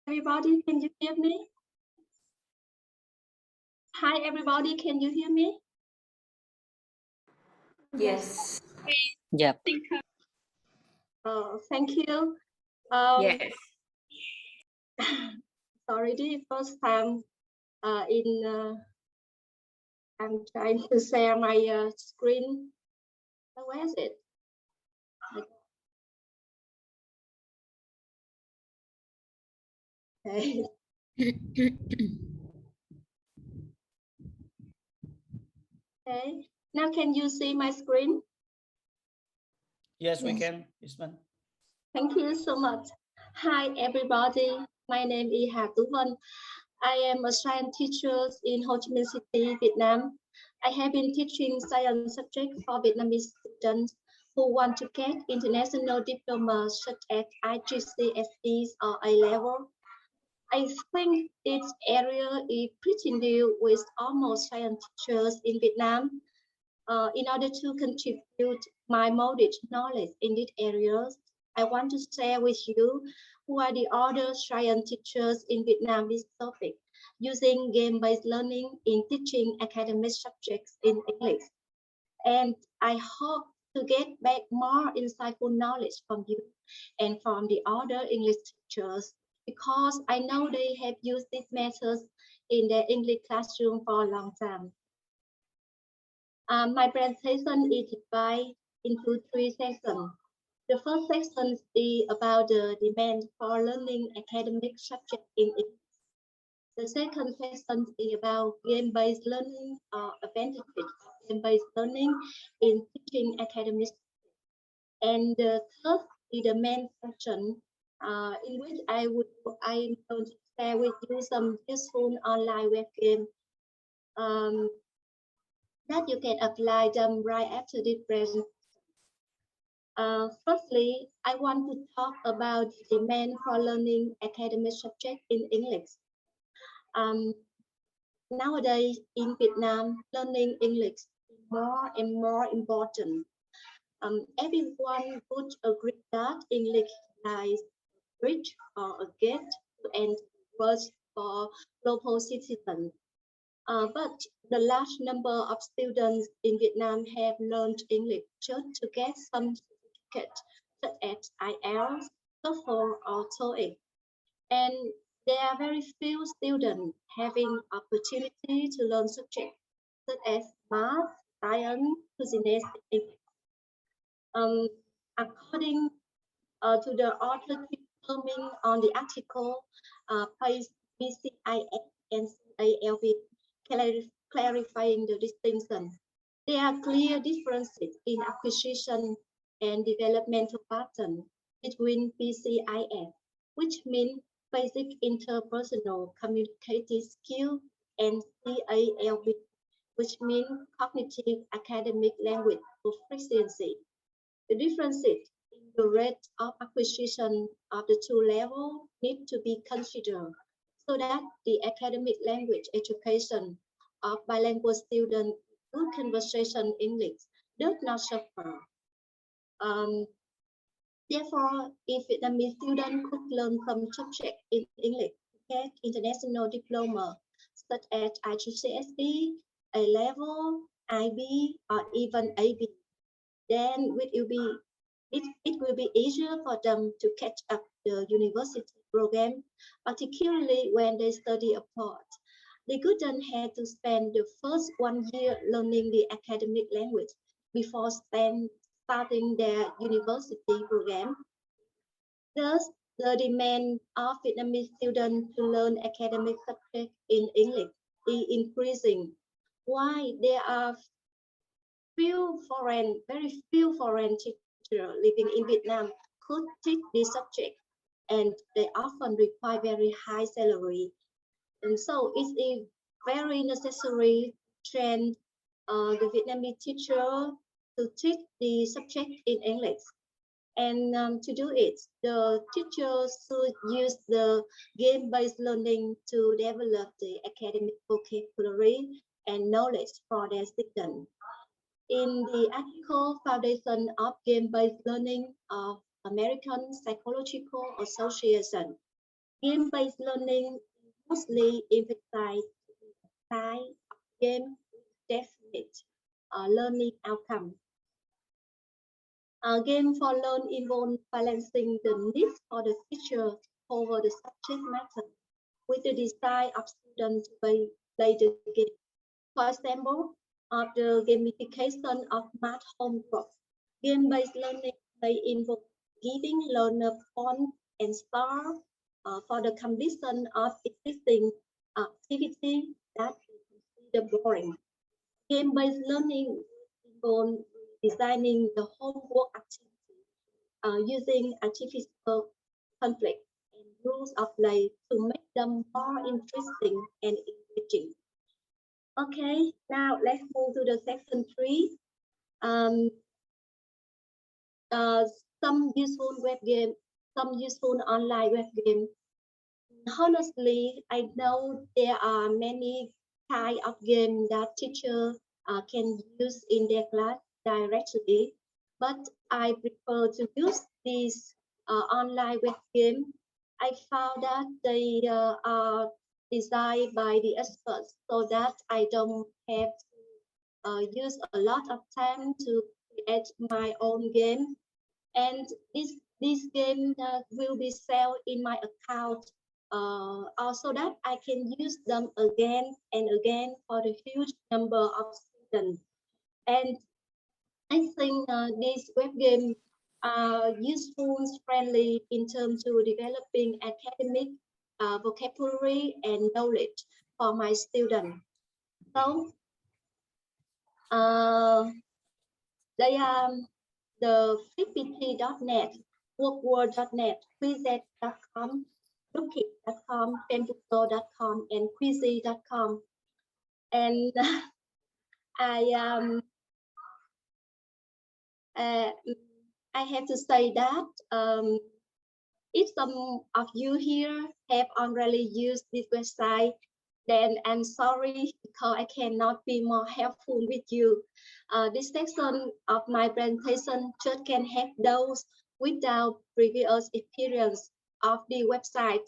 everybody, can you hear me? Hi, everybody, can you hear me? Yes. Yep. Thank you. Yes. Sorry, this is first time I'm trying to share my screen. Where is it? Okay. Okay. Now, can you see my screen? Yes, we can, Isman. Thank you so much. Hi, everybody. My name is Hà Tú Vân. I am a science teacher in Ho Chi Minh City, Vietnam. I have been teaching science subjects for Vietnamese students who want to get international diplomas such as IGCSEs or A-level. I think this area is pretty new with almost science teachers in Vietnam. In order to contribute my modest knowledge in these areas, I want to share with you who are the other science teachers in Vietnam this topic, using game-based learning in teaching academic subjects in English. And I hope to get back more insightful knowledge from you and from the other English teachers, because I know they have used these methods in their English classroom for a long time. My presentation is divided into 3 sections. The first section is about the demand for learning academic subjects in English. The second section is about game-based learning or advantages of game-based learning in teaching academic subjects. And the third is the main section in which I'm going to share with you some useful online web games that you can apply them right after this presentation. Firstly, I want to talk about the demand for learning academic subjects in English. Nowadays in Vietnam, learning English is more and more important. Everyone would agree that English is a bridge or a gate to enter the world for local citizens. But the large number of students in Vietnam have learned English just to get some certificate, such as IELTS, TOEFL, or TOEIC. And there are very few students having opportunity to learn subjects such as math, science, business, and English. According to the author commenting on the article, page BCIS and CALV, clarifying the distinction. There are clear differences in acquisition and developmental pattern between BCIS, which means basic interpersonal communicative skill, and CALV, which means cognitive academic language proficiency. The differences in the rate of acquisition of the two levels need to be considered so that the academic language education of bilingual students with conversation English does not suffer. Therefore, if Vietnamese students could learn some subject in English to get international diploma, such as IGCSE, A-level, IB, or even AB, then it will be easier for them to catch up the university program, particularly when they study abroad. They couldn't have to spend the first 1 year learning the academic language before starting their university program. Thus, the demand of Vietnamese students to learn academic subjects in English is increasing. Why there are very few foreign teachers living in Vietnam could teach this subject, and they often require very high salary. And so it is very necessary to train the Vietnamese teacher to teach the subject in English. And to do it, the teachers should use the game-based learning to develop the academic vocabulary and knowledge for their students. In the article Foundation of Game-Based Learning of American Psychological Association, Game-based learning mostly emphasizes the type of game with definite learning outcome. A game for learn involves balancing the needs for the teacher over the subject matter with the desire of students to play the game. For example, after gamification of math homework, game-based learning may involve giving learner points and stars for the completion of existing activity that they consider boring. Game-based learning involves designing the homework activity using artificial conflict and rules of play to make them more interesting and engaging. Okay, now let's move to the section 3. Um, uh, some useful web game, some useful online web game. Honestly, I know there are many kind of games that teachers can use in their class directly, but I prefer to use these online web game. I found that they are designed by the experts so that I don't have to use a lot of time to create my own game, and this game will be sold in my account also that I can use them again and again for the huge number of students. And I think these web games are useful, friendly in terms of developing academic vocabulary and knowledge for my students. So they are the flippity.net, workworld.net, quizlet.com, lookit.com, penbookstore.com, and quizzy.com. And I uh, I have to say that if some of you here have already used this website, then I'm sorry because I cannot be more helpful with you. This section of my presentation just can help those without previous experience of the website,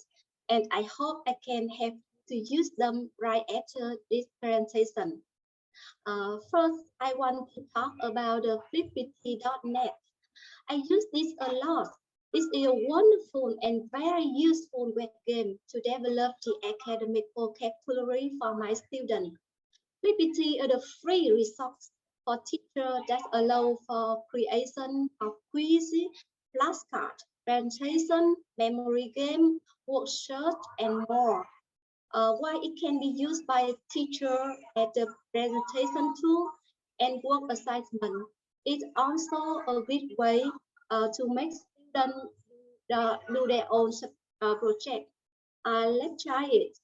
and I hope I can help to use them right after this presentation. First, I want to talk about the flippity.net. I use this a lot. This is a wonderful and very useful web game to develop the academic vocabulary for my students. PPT is a free resource for teachers that allow for creation of quiz, flashcard, presentation, memory game, worksheet, and more. While it can be used by teacher as a presentation tool and work assignment, it's also a good way to make students do their own project. Let's try it.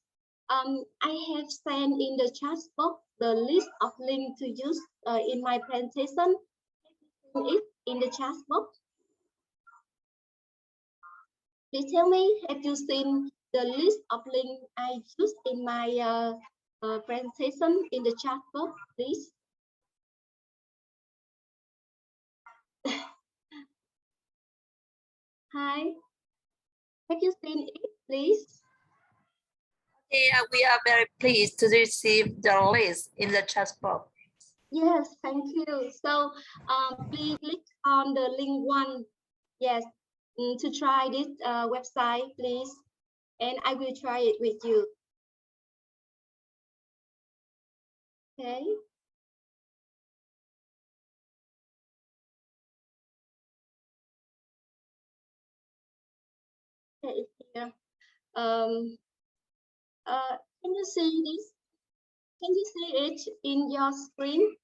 I have sent in the chat box the list of links to use in my presentation. It in the chat box. Please tell me, have you seen the list of links I used in my presentation in the chat box, please? Hi, have you seen it, please? Okay, we are very pleased to receive the list in the chat box. Yes, thank you. So please click on the link 1. Yes, to try this website, please. And I will try it with you. Okay. Okay, it's here. Can you see this? Can you see it in your screen?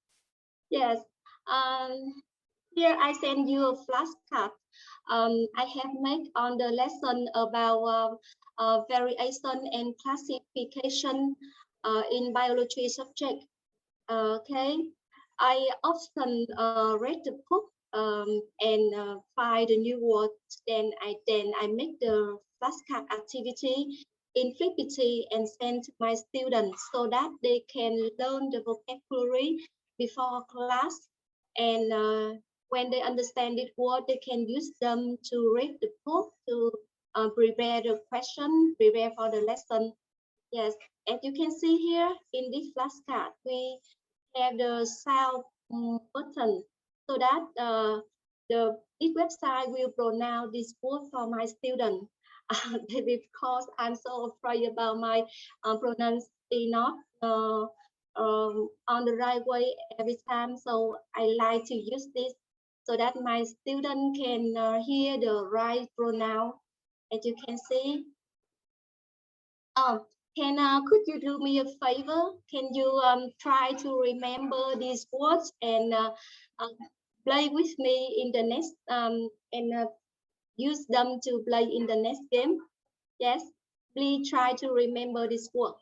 Yes. Here I send you a flashcard. I have made on the lesson about variation and classification in biology subject. Okay, I often read the book and find the new words. Then I make the flashcard activity in Flippity and send to my students so that they can learn the vocabulary before class, and when they understand this word, they can use them to read the book, to prepare the question, prepare for the lesson. Yes, as you can see here in this flashcard, we have the sound button so that this website will pronounce this word for my student. Because I'm so afraid about my pronunciation not on the right way every time, so I like to use this so that my student can hear the right pronoun. As you can see, could you do me a favor? Can you try to remember these words and play with me in the next and use them to play in the next game? Yes, please try to remember this word.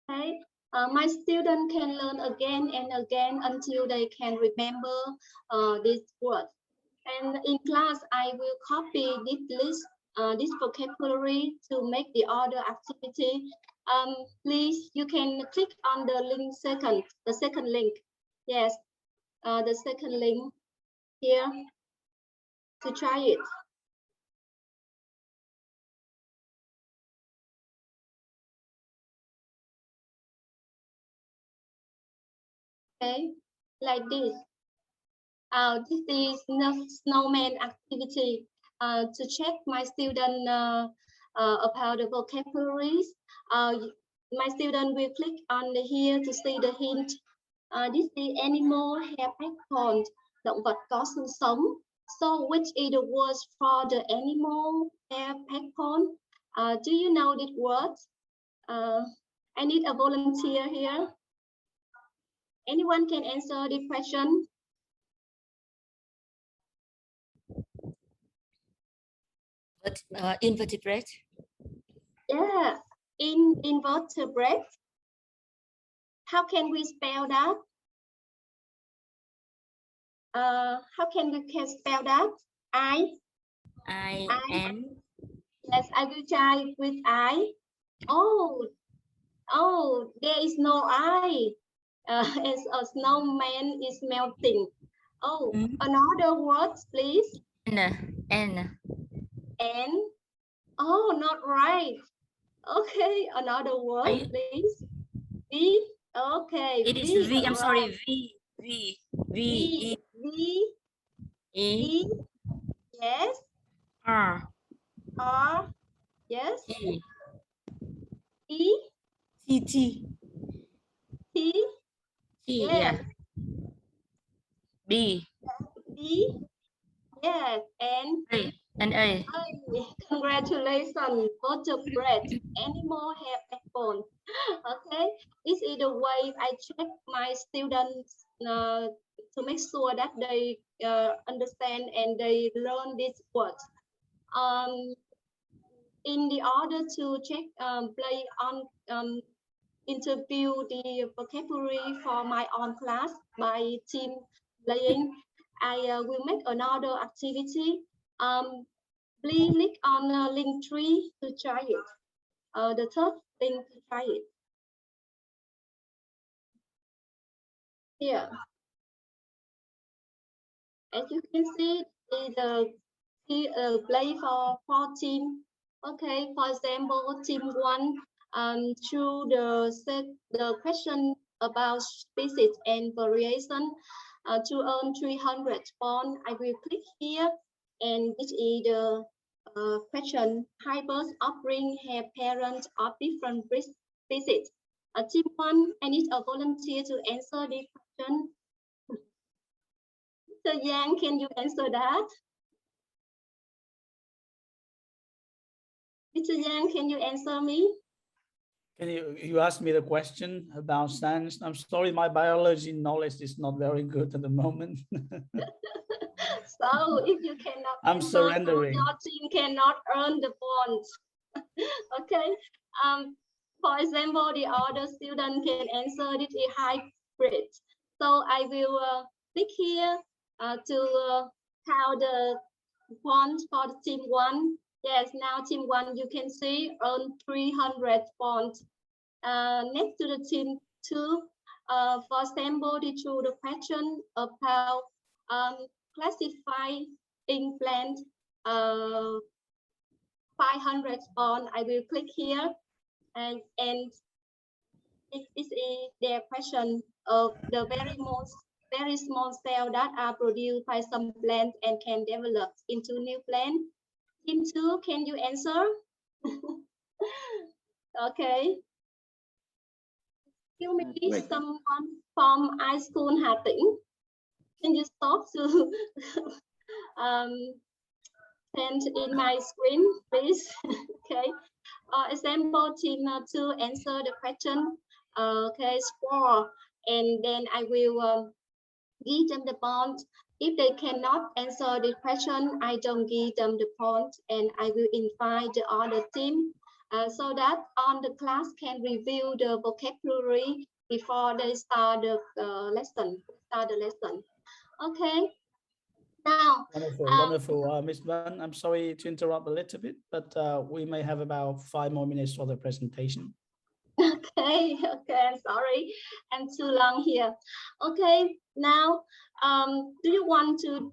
Okay, my student can learn again and again until they can remember this word. And in class, I will copy this list, this vocabulary to make the other activity. Please, you can click on the link the second link. Yes, the second link here to try it. Okay, like this. This is snowman activity to check my student about the vocabularies. My student will click on here to see the hint. This is animal have acorn, động vật có xương sống. So which is the words for the animal have acorn? Do you know this word? I need a volunteer here. Anyone can answer the question? But invertebrate. Yeah, invertebrate. How can we spell that? How can we spell that? I-N. Yes, I will try with I. Oh, there is no I. As a snowman is melting. Oh, another word, please. N. Oh, not right. Okay, another word, please. V. Okay. It is V. I'm sorry. V. E. Yes. R. Yes. E. T. Yes. Yeah. B. Yes. And A. congratulations, vertebrate. Animal have backbone. Okay, this is the way I check my students to make sure that they understand and they learn these words. In the order to check play on interview the vocabulary for my own class by team playing, I will make another activity. Please click on link 3 to try it. The third link to try it. Here, as you can see, the play for team. Okay, for example, team 1 through the question about species and variation to earn 300 points. I will click here, and this is the question. High birds offering have parents of different species. Team 1, I need a volunteer to answer this question. So Yang, can you answer that? Mr. Yang, can you answer me? Can you ask me the question about science? I'm sorry, my biology knowledge is not very good at the moment. So if you cannot I'm answer, surrendering. so your team cannot earn the points. Okay. For example, the other student can answer this is hybrid. So I will click here to count the points for the team 1. Yes, now team 1, you can see earn 300 points. Next to the team 2, for example, through the question about classifying plant 500 points. I will click here, and this is their question of the very small cells that are produced by some plants and can develop into new plant. Team 2, can you answer? Okay. Give me someone from high school Hatting. Can you stop to send in my screen, please? Okay. Example, team 2 answer the question. Okay, score, and then I will give them the point. If they cannot answer the question, I don't give them the point, and I will invite the other team so that all the class can review the vocabulary before they start the lesson. Okay. Now, wonderful. Ms. Van, I'm sorry to interrupt a little bit, but we may have about 5 more minutes for the presentation. Okay, I'm sorry, I'm too long here. Okay, now, do you want to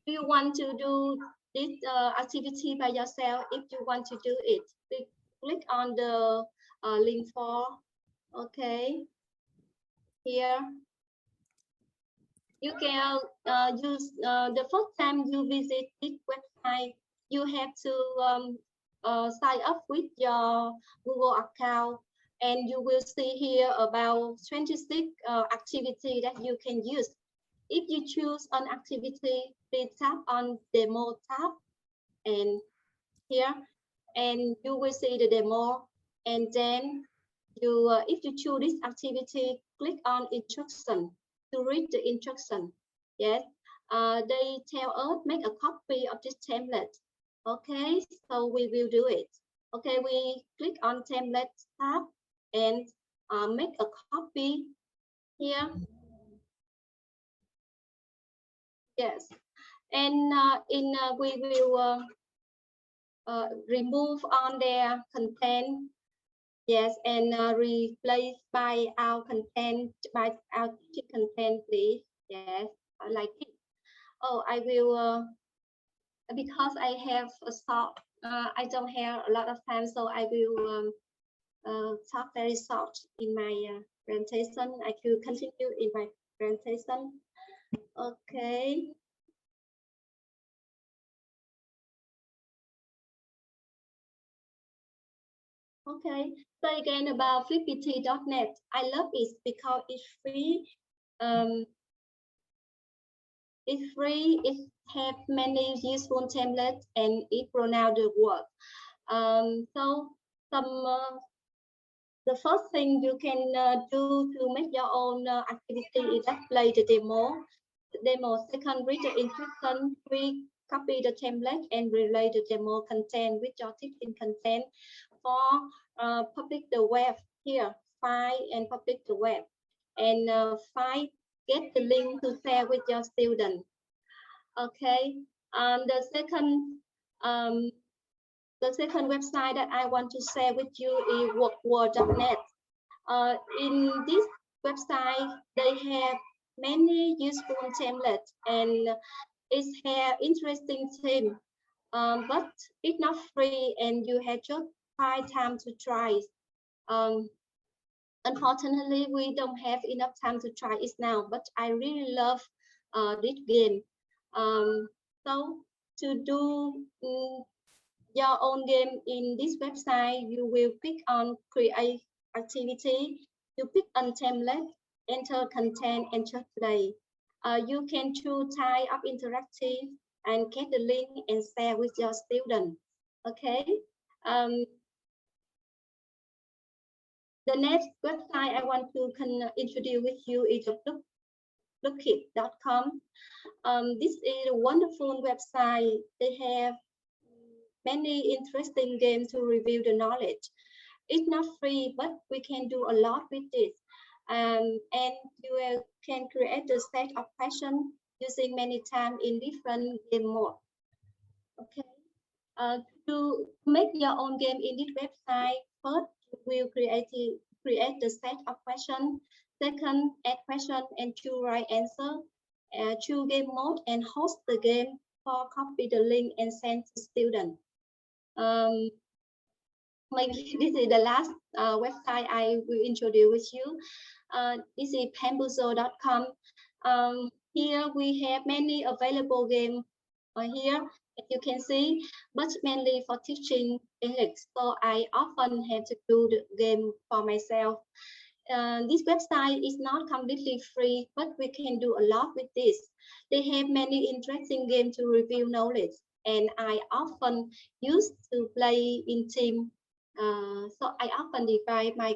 do this activity by yourself? If you want to do it, click on the link 4. Okay, here you can use the first time you visit this website, you have to sign up with your Google account, and you will see here about 26 activity that you can use. If you choose an activity, please tap on demo tab, and here, and you will see the demo, and then you if you choose this activity, click on instruction to read the instruction. Yes, they tell us make a copy of this template. Okay, so we will do it. Okay, we click on template tab and make a copy here. Yes, and we will remove on their content. Yes, and replace by our content, by our content, please. Yes, I like it. Oh, I will, because I have a short, I don't have a lot of time, so I will talk very short in my presentation. I will continue in my presentation. Okay. Okay, so again about flippt.net. I love it because it's free. It's free. It has many useful templates and it pronounce the word. So some the first thing you can do to make your own activity is that play the demo. Second, read the instruction. 3, copy the template and relay the demo content with your teaching content. 4, publish the web here. 5, and publish the web. And 5, get the link to share with your students. Okay. The second website that I want to share with you is workworld.net. In this website, they have many useful templates and it has interesting theme, but it's not free and you have just 5 time to try. Unfortunately, we don't have enough time to try it now, but I really love this game. So to do your own game in this website, you will click on create activity. You pick on template, enter content, and just play. You can choose type of interactive and get the link and share with your students. Okay. The next website I want to introduce with you is Blookit.com. This is a wonderful website. They have many interesting games to review the knowledge. It's not free, but we can do a lot with it. And you can create a set of questions using many times in different game mode. Okay. To make your own game in this website, first you will create the set of questions. Second, add question and choose right answer. Choose game mode and host the game. Or copy the link and send to students. Maybe this is the last website I will introduce with you. This is pambuzo.com. Here we have many available games here, as you can see, but mainly for teaching English. So I often have to do the game for myself. This website is not completely free, but we can do a lot with this. They have many interesting games to review knowledge, and I often used to play in team. So I often divide my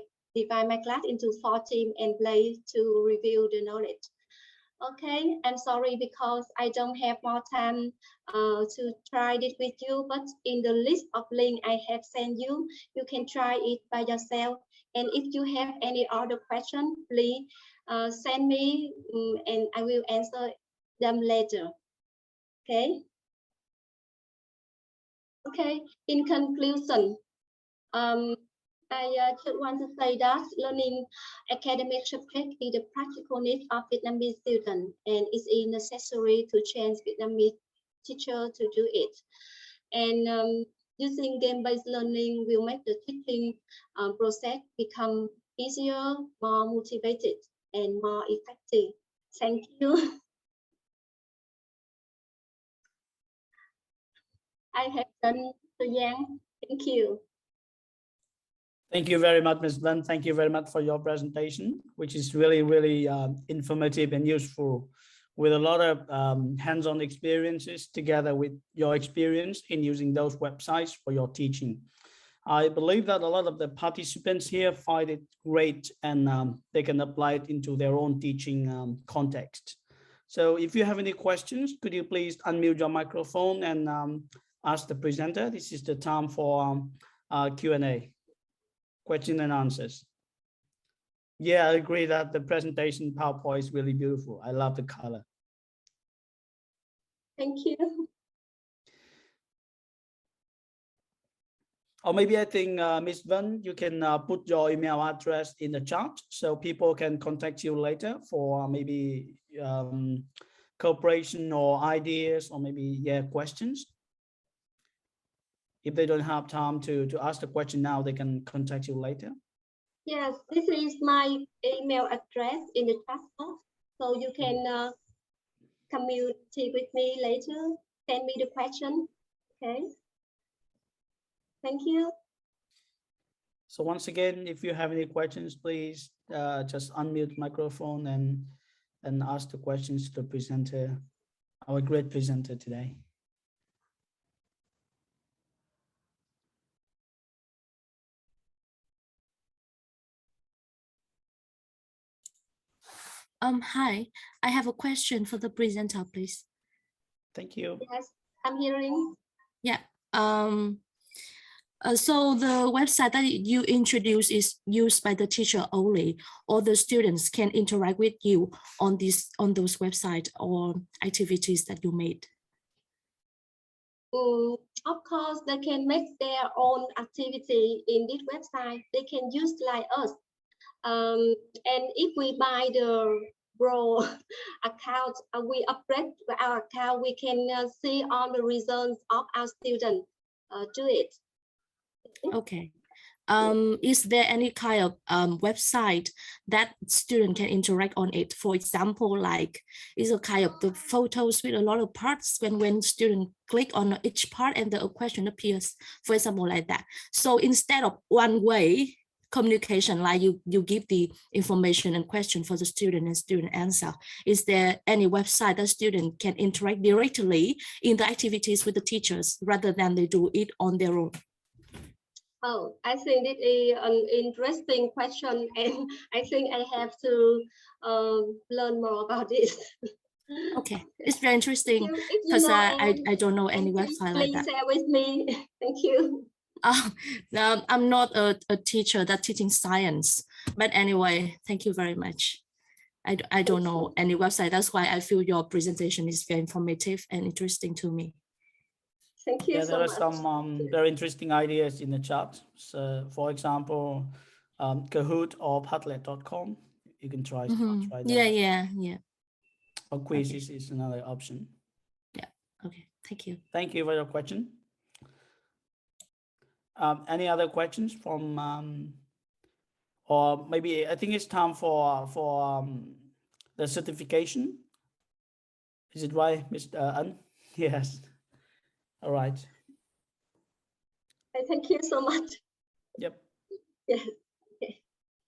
class into 4 teams and play to review the knowledge. Okay, I'm sorry because I don't have more time to try it with you, but in the list of links I have sent you, you can try it by yourself. And if you have any other question, please send me and I will answer them later. Okay. Okay. In conclusion, I just want to say that learning academic subject is the practical need of Vietnamese students, and it's necessary to change Vietnamese teacher to do it. And using game-based learning will make the teaching process become easier, more motivated, and more effective. Thank you. I have done the Yang. Thank you. Thank you very much, Ms. Vân. Thank you very much for your presentation, which is really, really informative and useful, with a lot of hands-on experiences together with your experience in using those websites for your teaching. I believe that a lot of the participants here find it great and they can apply it into their own teaching context. So if you have any questions, could you please unmute your microphone and ask the presenter? This is the time for Q&A. Question and answers. Yeah, I agree that the presentation PowerPoint is really beautiful. I love the color. Thank you. Or maybe I think, Ms. Vân, you can put your email address in the chat so people can contact you later for maybe cooperation or ideas or maybe questions. If they don't have time to ask the question now, they can contact you later. Yes, this is my email address in the chat box, so you can communicate with me later. Send me the question. Okay. Thank you. So once again, if you have any questions, please just unmute microphone and ask the questions to the presenter, our great presenter today. Hi, I have a question for the presenter, please. Thank you. Yes, I'm hearing. Yeah. So the website that you introduced is used by the teacher only, or the students can interact with you on those websites or activities that you made? Of course, they can make their own activity in this website. They can use like us. And if we buy the Pro account, we upgrade our account, we can see all the results of our students to it. Okay. Is there any kind of website that student can interact on it? For example, like is a kind of the photos with a lot of parts when student click on each part and the question appears, for example, like that. So instead of one way communication, like you give the information and question for the student and student answer, is there any website that student can interact directly in the activities with the teachers rather than they do it on their own? Oh, I think it is an interesting question, and I think I have to learn more about this. Okay, it's very interesting If you because know, I don't know any please website like that. share with me. Thank you. I'm not a teacher that teaching science, but anyway, thank you very much. I don't know any website. That's why I feel your presentation is very informative and interesting to me. Thank you Yeah, so there are much. some very interesting ideas in the chat. So, for example, Kahoot or Padlet.com. You can try that. Yeah. Or quizzes is another option. Yeah. Okay. Thank you. Thank you for your question. Any other questions from, or maybe I think it's time for the certification. Is it right, Mr. An? Yes. All right. Thank you so much. Yep. Yes.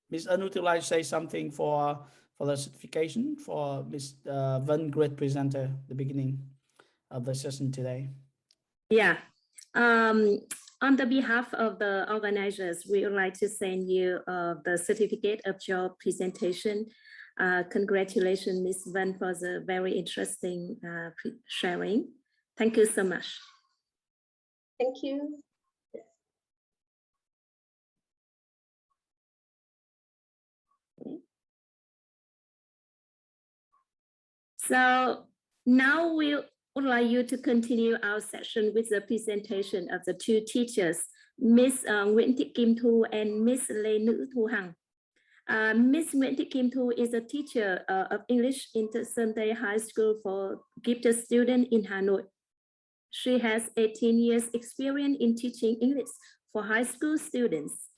Ms. An, would you like to say something for the certification for Ms. Van, great presenter at the beginning of the session today? Yeah. On the behalf of the organizers, we would like to send you the certificate of your presentation. Congratulations, Ms. Van, for the very interesting sharing. Thank you so much. Thank you. So now we would like you to continue our session with the presentation of the two teachers, Ms. Nguyễn Thị Kim Thu and Ms. Lê Nữ Thu Hằng. Ms. Nguyễn Thị Kim Thu is a teacher of English in Sunday High School for gifted students in Hanoi. She has 18 years experience in teaching English for high school students.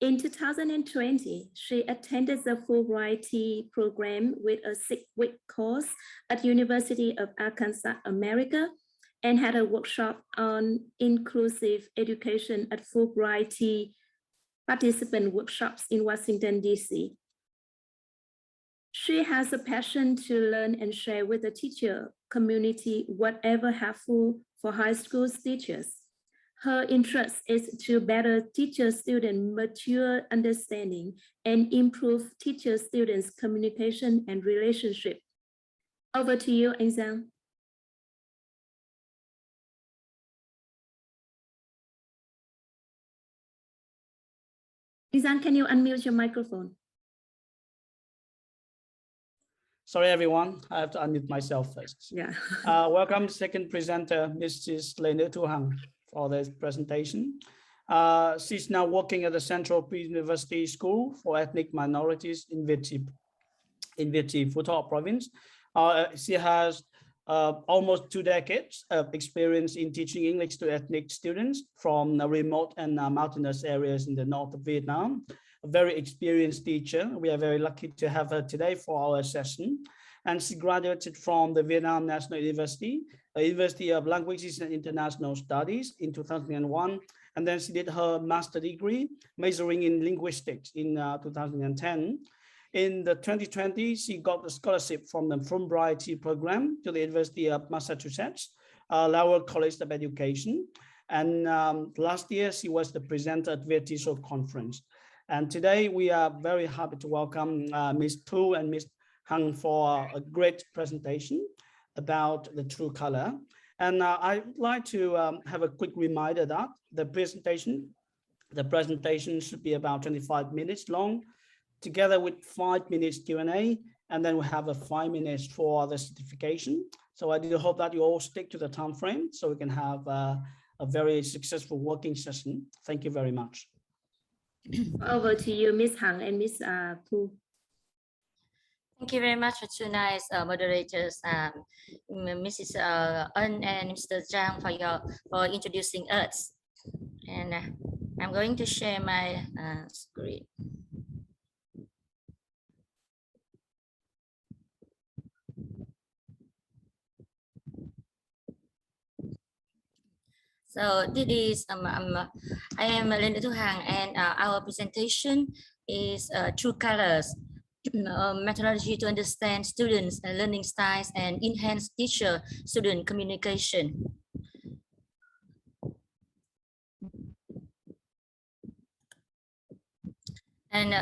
In 2020, she attended the Fulbright program with a 6-week course at University of Arkansas, America, and had a workshop on inclusive education at Fulbright participant workshops in Washington, D.C. She has a passion to learn and share with the teacher community whatever helpful for high school teachers. Her interest is to better teacher-student mature understanding and improve teacher-students communication and relationship. Over to you, Anh Giang. Anh Giang, can you unmute your microphone? Sorry, everyone. I have to unmute myself first. Yeah. Welcome, second presenter, Mrs. Lê Nữ Thu Hằng, for this presentation. She's now working at the Central Pre-University School for Ethnic Minorities in Việt, Phú Thọ province. She has almost 2 decades of experience in teaching English to ethnic students from remote and mountainous areas in the north of Vietnam. A very experienced teacher. We are very lucky to have her today for our session. And she graduated from the Vietnam National University, University of Languages and International Studies in 2001. And then she did her master degree, majoring in linguistics in 2010. In the 2020, she got a scholarship from the Fulbright program to the University of Massachusetts, Lowell College of Education. And last year, she was the presenter at VTSO conference. And today we are very happy to welcome Ms. Thu and Ms. Hằng for a great presentation about the true color. And I'd like to have a quick reminder that the presentation should be about 25 minutes long, together with 5 minutes Q&A, and then we have a 5 minutes for the certification. So I do hope that you all stick to the time frame so we can have a very successful working session. Thank you very much. Over to you, Miss Hằng and Miss Thu. Thank you very much for two nice moderators, Mrs. Eun and Mr. Zhang, for introducing us. And I'm going to share my screen. So this is I am Lê Thu Hằng, and our presentation is True Colors, methodology to understand students' learning styles and enhance teacher-student communication. And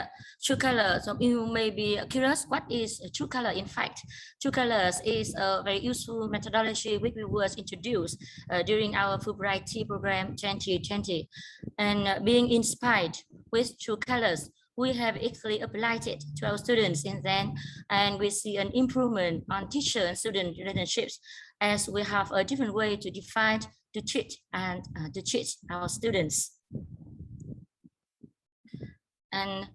true color, so you may be curious, what is true color? In fact, true colors is a very useful methodology which was introduced during our Fulbright program 2020. And being inspired with true colors, we have actually applied it to our students in then, and we see an improvement on teacher and student relationships, as we have a different way to define, to treat, and to treat our students. And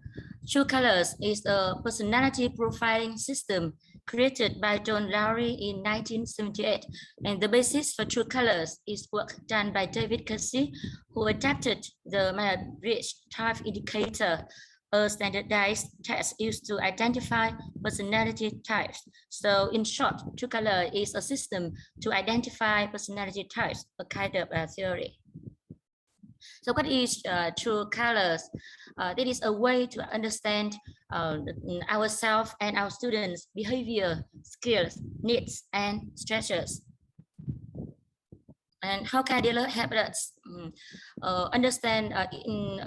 True Colors is a personality profiling system created by John Lowry in 1978. And the basis for True Colors is work done by David Casey, who adapted the Myers-Briggs Type Indicator, a standardized test used to identify personality types. So in short, True Color is a system to identify personality types, a kind of a theory. So what is True Colors? That is a way to understand ourselves and our students' behavior, skills, needs, and stresses. And how can dealer help us understand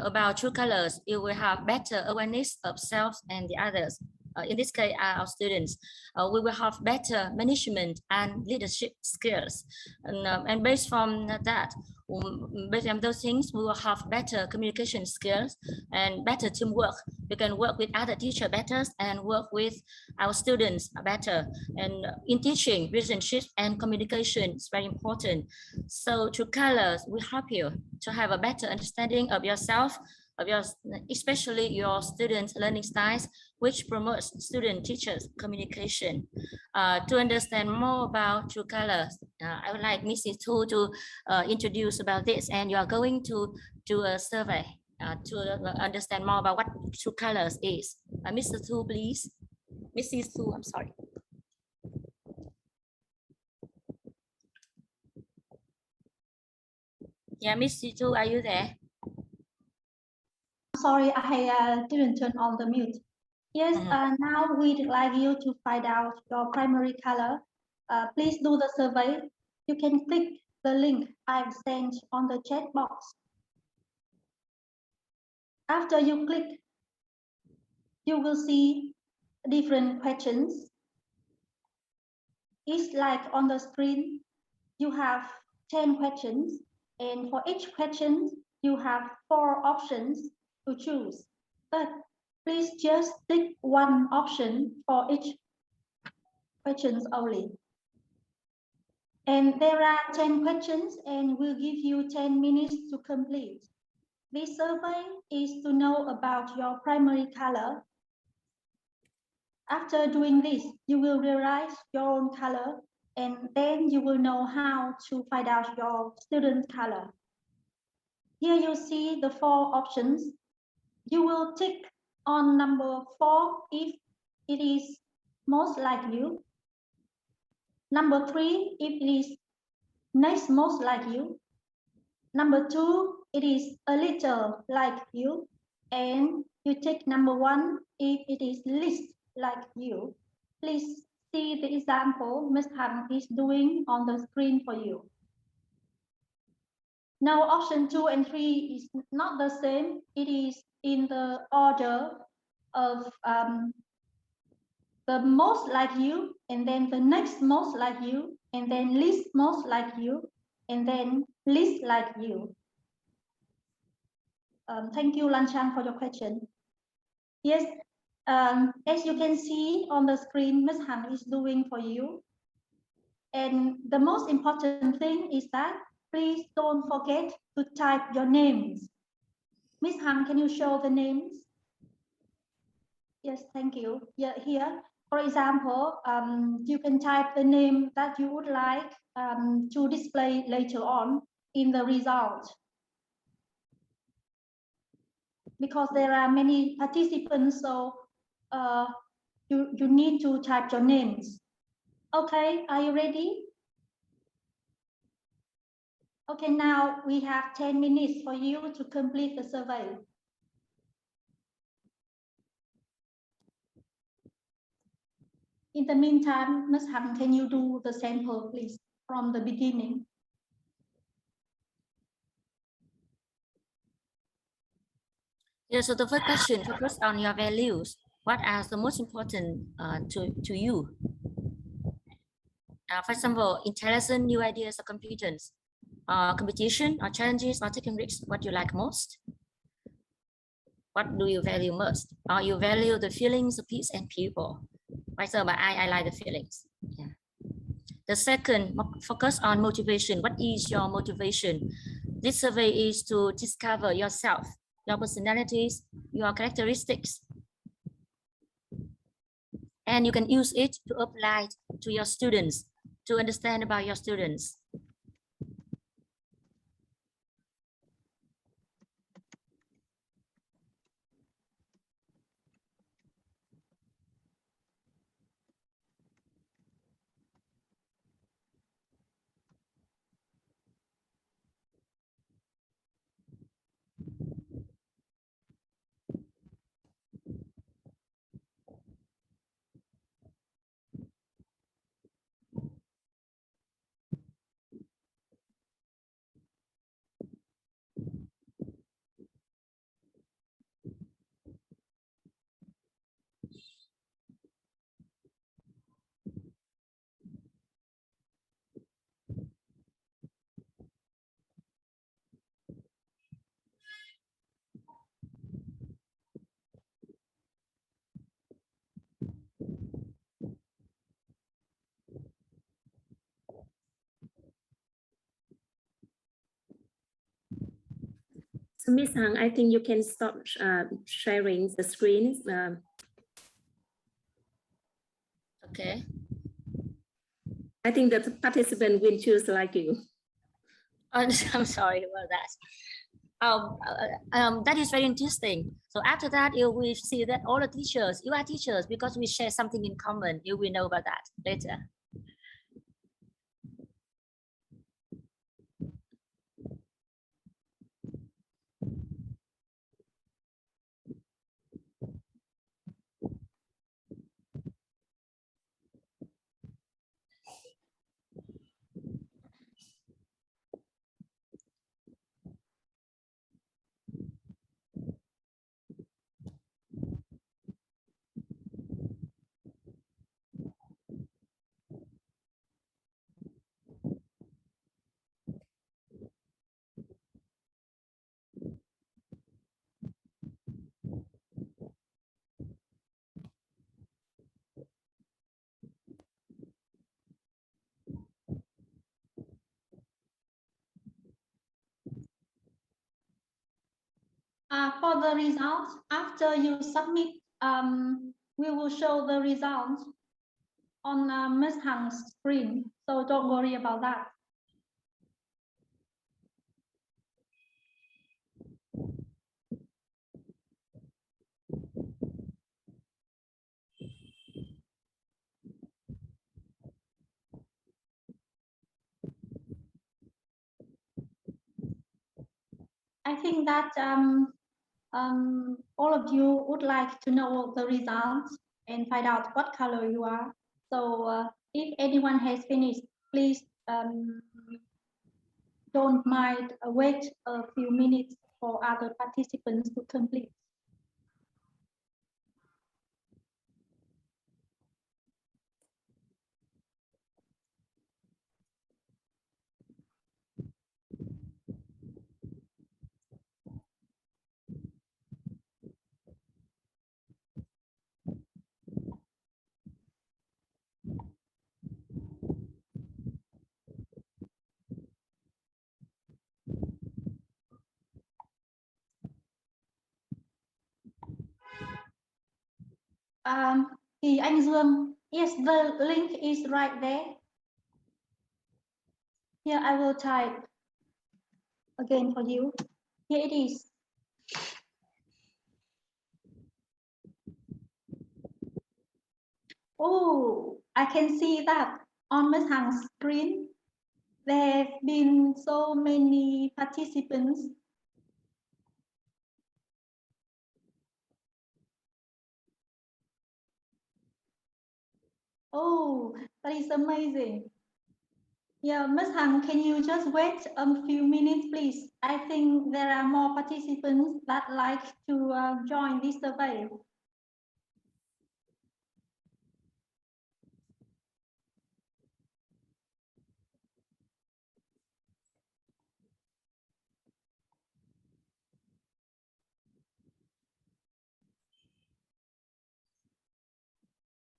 about True Colors? You will have better awareness of self and the others. In this case, our students. We will have better management and leadership skills. And based on that, based on those things, we will have better communication skills and better teamwork. We can work with other teachers better and work with our students better. And in teaching, relationships and communication is very important. So True Colors will help you to have a better understanding of yourself, of your, especially your students' learning styles, which promotes student-teachers communication. To understand more about True Colors, I would like Mrs. Thu to introduce about this, and you are going to do a survey to understand more about what True Colors is. Mr. Thu, please. Mrs. Thu, I'm sorry. Yeah, Mrs. Thu, are you there? Sorry, I didn't turn on the mute. Yes, now we'd like you to find out your primary color. Please do the survey. You can click the link I've sent on the chat box. After you click, you will see different questions. It's like on the screen, you have 10 questions, and for each question, you have 4 options to choose. But please just pick one option for each questions only. And there are 10 questions, and we'll give you 10 minutes to complete. This survey is to know about your primary color. After doing this, you will realize your own color, and then you will know how to find out your student color. Here you see the 4 options. You will tick on number 4 if it is most like you. Number 3 if it is next most like you. Number 2, it is a little like you. And you take number 1 if it is least like you. Please see the example Ms. Han is doing on the screen for you. Now option 2 and 3 is not the same. It is in the order of the most like you, and then the next most like you, and then least most like you, and then least like you. Thank you, Lan Chang, for your question. Yes, as you can see on the screen, Ms. Han is doing for you. And the most important thing is that please don't forget to type your names. Ms. Han, can you show the names? Yes, thank you. Yeah, here, for example, you can type the name that you would like to display later on in the result. Because there are many participants, so you need to type your names. Okay, are you ready? Okay, now we have 10 minutes for you to complete the survey. In the meantime, Ms. Han, can you do the sample, please, from the beginning? Yeah, so the first question focus on your values. What are the most important to you? For example, intelligence, new ideas, or competence, competition, or challenges, or taking risks. What you like most? What do you value most? Or you value the feelings of peace and people? For example, I like the feelings. Yeah. The second, focus on motivation. What is your motivation? This survey is to discover yourself, your personalities, your characteristics. And you can use it to apply to your students, to understand about your students. So Ms. Hằng, I think you can stop sharing the screen. Okay. I think the participant will choose like you. I'm sorry about that. That is very interesting. So after that, you will see that all the teachers, you are teachers because we share something in common. You will know about that later. For the results, after you submit, we will show the results on Ms. Hang's screen. So don't worry about that. I think that all of you would like to know the results and find out what color you are. So if anyone has finished, please don't mind wait a few minutes for other participants to complete. Thì anh Dương, yes, the link is right there. Here I will type again for you. Here it is. Oh, I can see that on Ms. Hang's screen. There have been so many participants. Oh, that is amazing. Yeah, Ms. Hằng, can you just wait a few minutes, please? I think there are more participants that like to join this survey.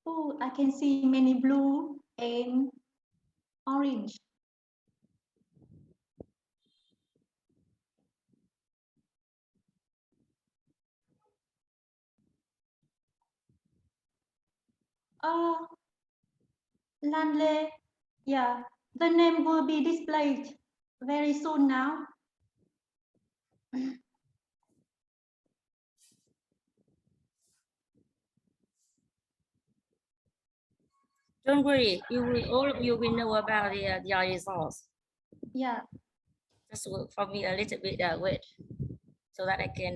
Oh, I can see many blue and orange. Oh, Lanle, yeah, the name will be displayed very soon now. Don't worry, all of you will know about your results. Yeah. Just wait for me a little bit, wait, so that I can.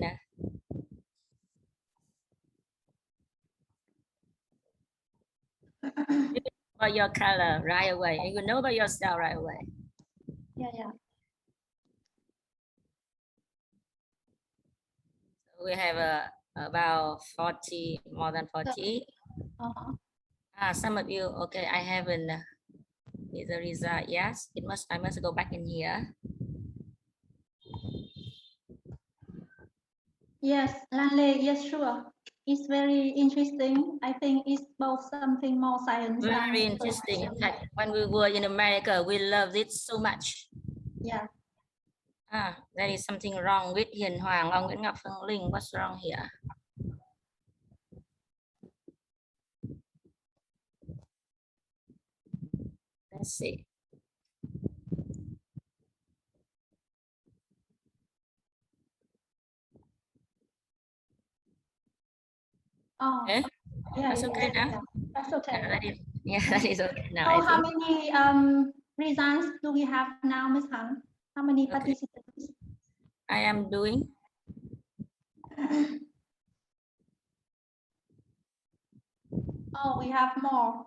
About your color right away. You will know about yourself right away. Yeah. So we have about 40, more than 40. Some of you, okay, I haven't get the result. Yes, I must go back in here. Yes, Lanle, yes, sure. It's very interesting. I think it's both something more science. Very interesting. In fact, when we were in America, we loved it so much. Yeah. There is something wrong with Hiền Hoàng or Nguyễn Ngọc Phương Linh. What's wrong here? Let's see. Oh, Okay. yeah, That's okay now. yeah, that's okay. That is okay now. So I how think. many results do we have now, Ms. Hằng? How many participants? I am doing. Oh, we have more.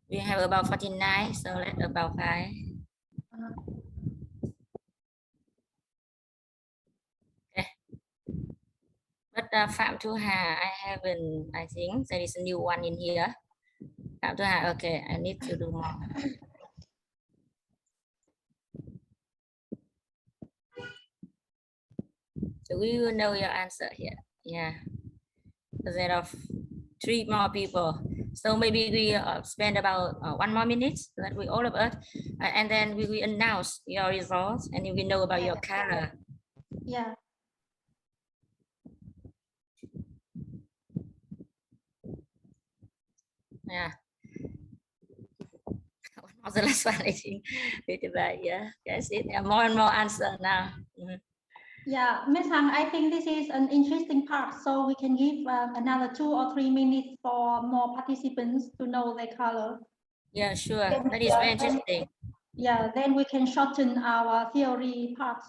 We have about 49, so let's about 5. Okay. But Phạm Thu Hà, I haven't, I think there is a new one in here. Phạm Thu Hà, okay, I need to do more. So we will know your answer here. Yeah. There are 3 more people. So maybe we spend about 1 more minute so that we all of us, and then we will announce your results and you will know about your color. Yeah. Yeah. One more, the last one, I think. Yeah. Yes, it more and more answer now. Yeah, Ms. Hằng, I think this is an interesting part, so we can give another 2 or 3 minutes for more participants to know their color. Yeah, sure. That is very interesting. Yeah, then we can shorten our theory parts.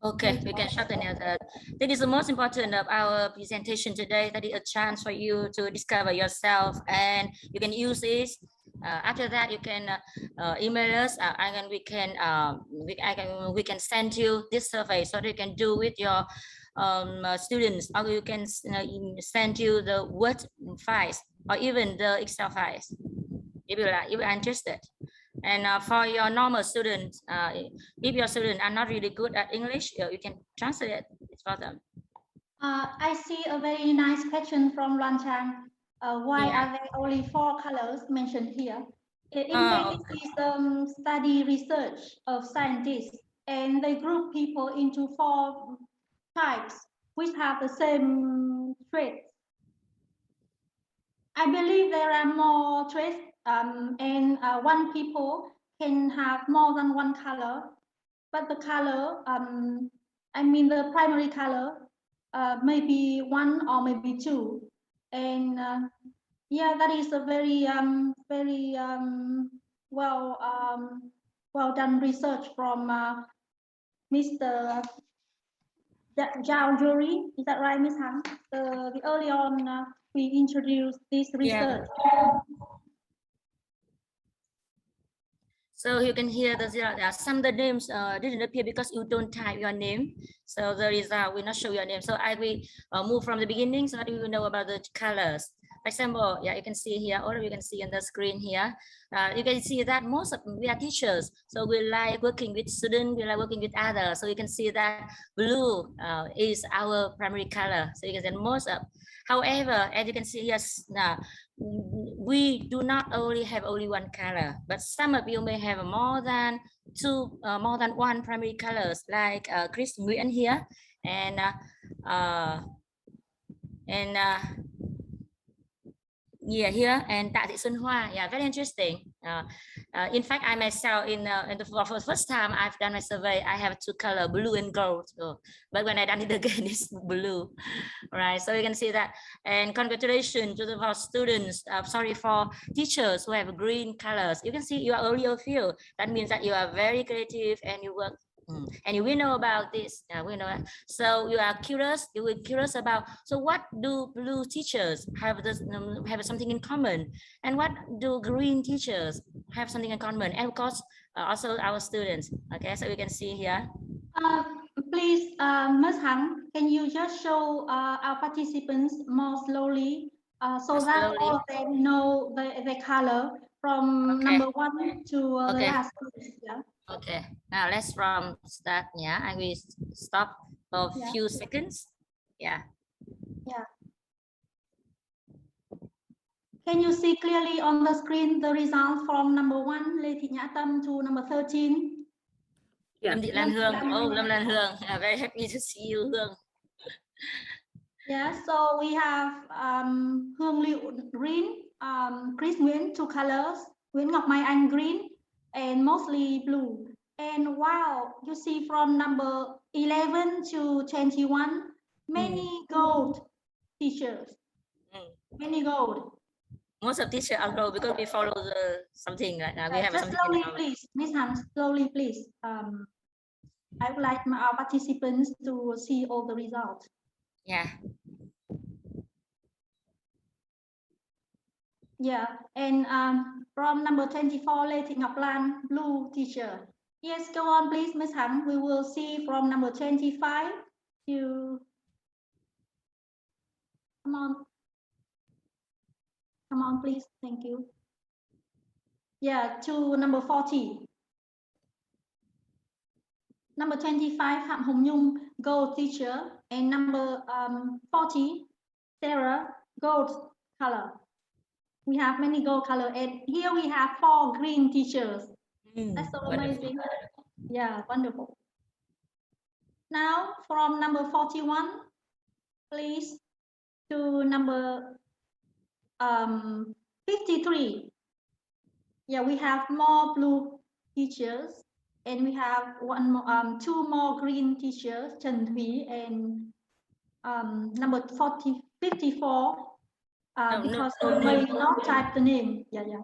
Okay, we can shorten it. That is the most important of our presentation today. That is a chance for you to discover yourself, and you can use this. After that, you can email us, and we can send you this survey so that you can do with your students, or you can send you the Word files or even the Excel files if you are interested. And for your normal students, if your students are not really good at English, you can translate it for them. I see a very nice question from Lan Chang. Why are there only 4 colors mentioned here? In fact, this is study research of scientists, and they group people into 4 types, which have the same traits. I believe there are more traits, and one people can have more than one color, but the color, I mean the primary color, maybe one or maybe two, and yeah, that is a very well done research from Mr. Zhao Jury. Is that right, Ms. Han? The early on we introduced this research. Yeah. So you can hear some of the names didn't appear because you don't type your name. So the result will not show your name. So I will move from the beginning so that you will know about the colors. For example, yeah, you can see here, or you can see on the screen here. You can see that most of we are teachers, so we like working with students, we like working with others. So you can see that blue is our primary color. So you can see most of. However, as you can see here now, we do not only have only one color, but some of you may have more than one primary colors, like Chris Nguyen here, and yeah, here and Tạ Thị Xuân Hoa. Yeah, very interesting. In fact, I myself for the first time I've done my survey, I have two color, blue and gold. So, but when I done it again, it's blue. Right, so you can see that. And congratulations to our students. Sorry, for teachers who have green colors. You can see you are early of you. That means that you are very creative and you work. And we know about this. We know. So you are curious. You were curious about. So what do blue teachers have? Have something in common, and what do green teachers have something in common? And of course, also our students. Okay, so we can see here. Please, Ms. Han, can you just show our participants more slowly, so that all of them know the color from number one to the last? Yeah. Okay, now let's from start. Yeah, I will stop for a few seconds. Yeah. Yeah. Can you see clearly on the screen the result from number 1, Lê Thị Nhã Tâm, to number 13? Yeah. Lâm Thị Lan Hương. Oh, Lâm Lan Hương. I'm very happy to see you, Hương. Yeah, so we have Hương Liễu green, Chris Nguyễn 2 colors, Nguyễn Ngọc Mai Anh green, and mostly blue. And wow, you see from number 11 to 21, many gold teachers, many gold. Most of teachers are gold because we follow something like that. We have just something. Slowly, please, Ms. Han, slowly, please. I would like our participants to see all the results. Yeah. Yeah, and from number 24, Lê Thị Ngọc Lan, blue teacher. Yes, go on, please, Ms. Han. We will see from number 25 to, come on, please. Thank you. Yeah, to number 40. Number 25, Phạm Hồng Nhung, gold teacher, and number 40, Sarah, gold color. We have many gold color, and here we have 4 green teachers. That's so amazing. Yeah, wonderful. Now from number 41, please, to number 53. Yeah, we have more blue teachers, and we have 2 more green teachers, Trần Thúy and number 54. Because they may not type the name. Yeah.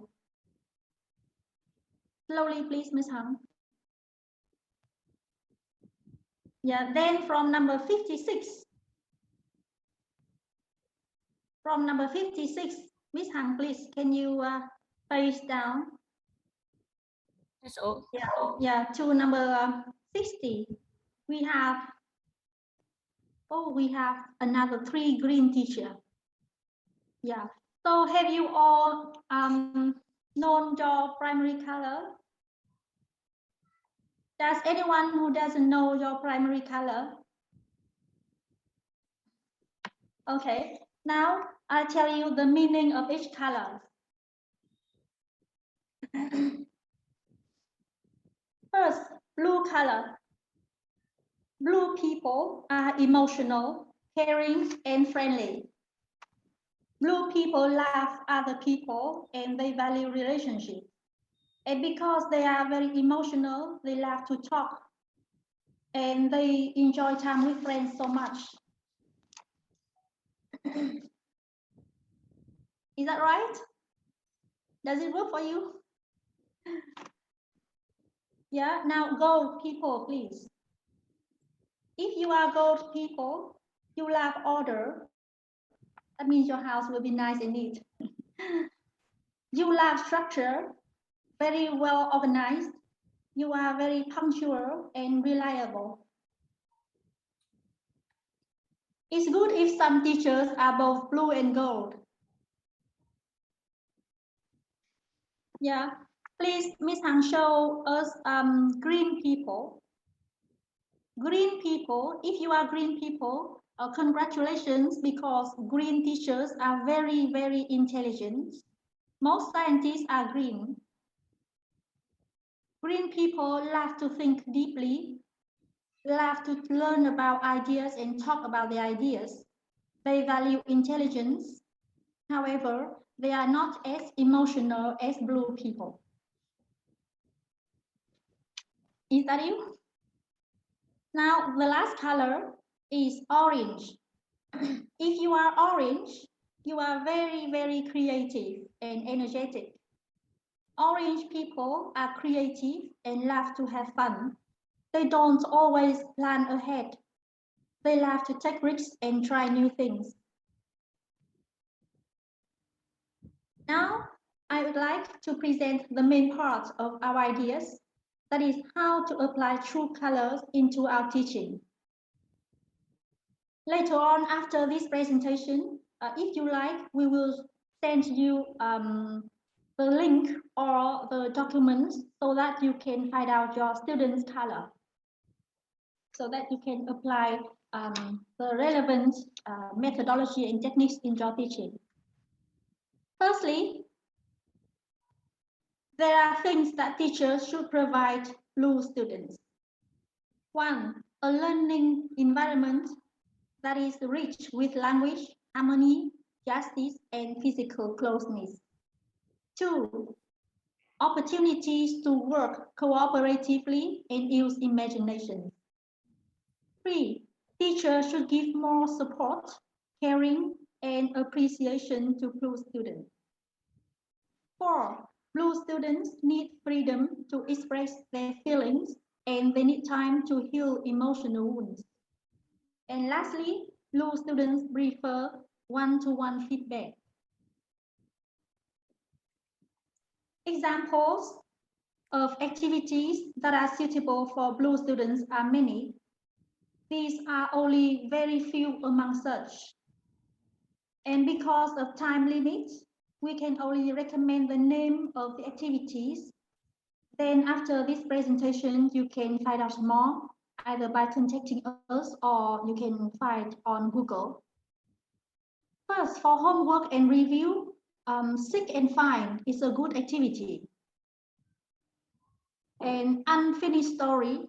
Slowly, please, Ms. Han. Yeah, then from number 56. From number 56, Ms. Han, please, can you face down? So, yeah, to number 60. We have another 3 green teacher. Yeah. So have you all known your primary color? Does anyone who doesn't know your primary color? Okay. Now I'll tell you the meaning of each color. First, blue color. Blue people are emotional, caring, and friendly. Blue people love other people and they value relationship. And because they are very emotional, they love to talk and they enjoy time with friends so much. Is that right? Does it work for you? Yeah, now gold people, please. If you are gold people, you love order. That means your house will be nice and neat. You love structure, very well organized. You are very punctual and reliable. It's good if some teachers are both blue and gold. Yeah, please, Miss Hằng, show us green people. Green people, if you are green people, congratulations, because green teachers are very, very intelligent. Most scientists are green. Green people love to think deeply, love to learn about ideas and talk about the ideas. They value intelligence. However, they are not as emotional as blue people. Is that you? Now, the last color is orange. If you are orange, you are very, very creative and energetic. Orange people are creative and love to have fun. They don't always plan ahead. They love to take risks and try new things. Now, I would like to present the main part of our ideas, that is how to apply true colors into our teaching. Later on, after this presentation, if you like, we will send you the link or the documents so that you can find out your students' color, so that you can apply the relevant methodology and techniques in your teaching. Firstly, there are things that teachers should provide blue students. One, a learning environment that is rich with language, harmony, justice, and physical closeness. Two, opportunities to work cooperatively and use imagination. Three, teachers should give more support, caring, and appreciation to blue students. Four, blue students need freedom to express their feelings and they need time to heal emotional wounds. And lastly, blue students prefer one-to-one feedback. Examples of activities that are suitable for blue students are many. These are only very few among such. And because of time limits, we can only recommend the name of the activities. Then after this presentation, you can find out more, either by contacting us or you can find on Google. First, for homework and review, seek and find is a good activity. An unfinished story,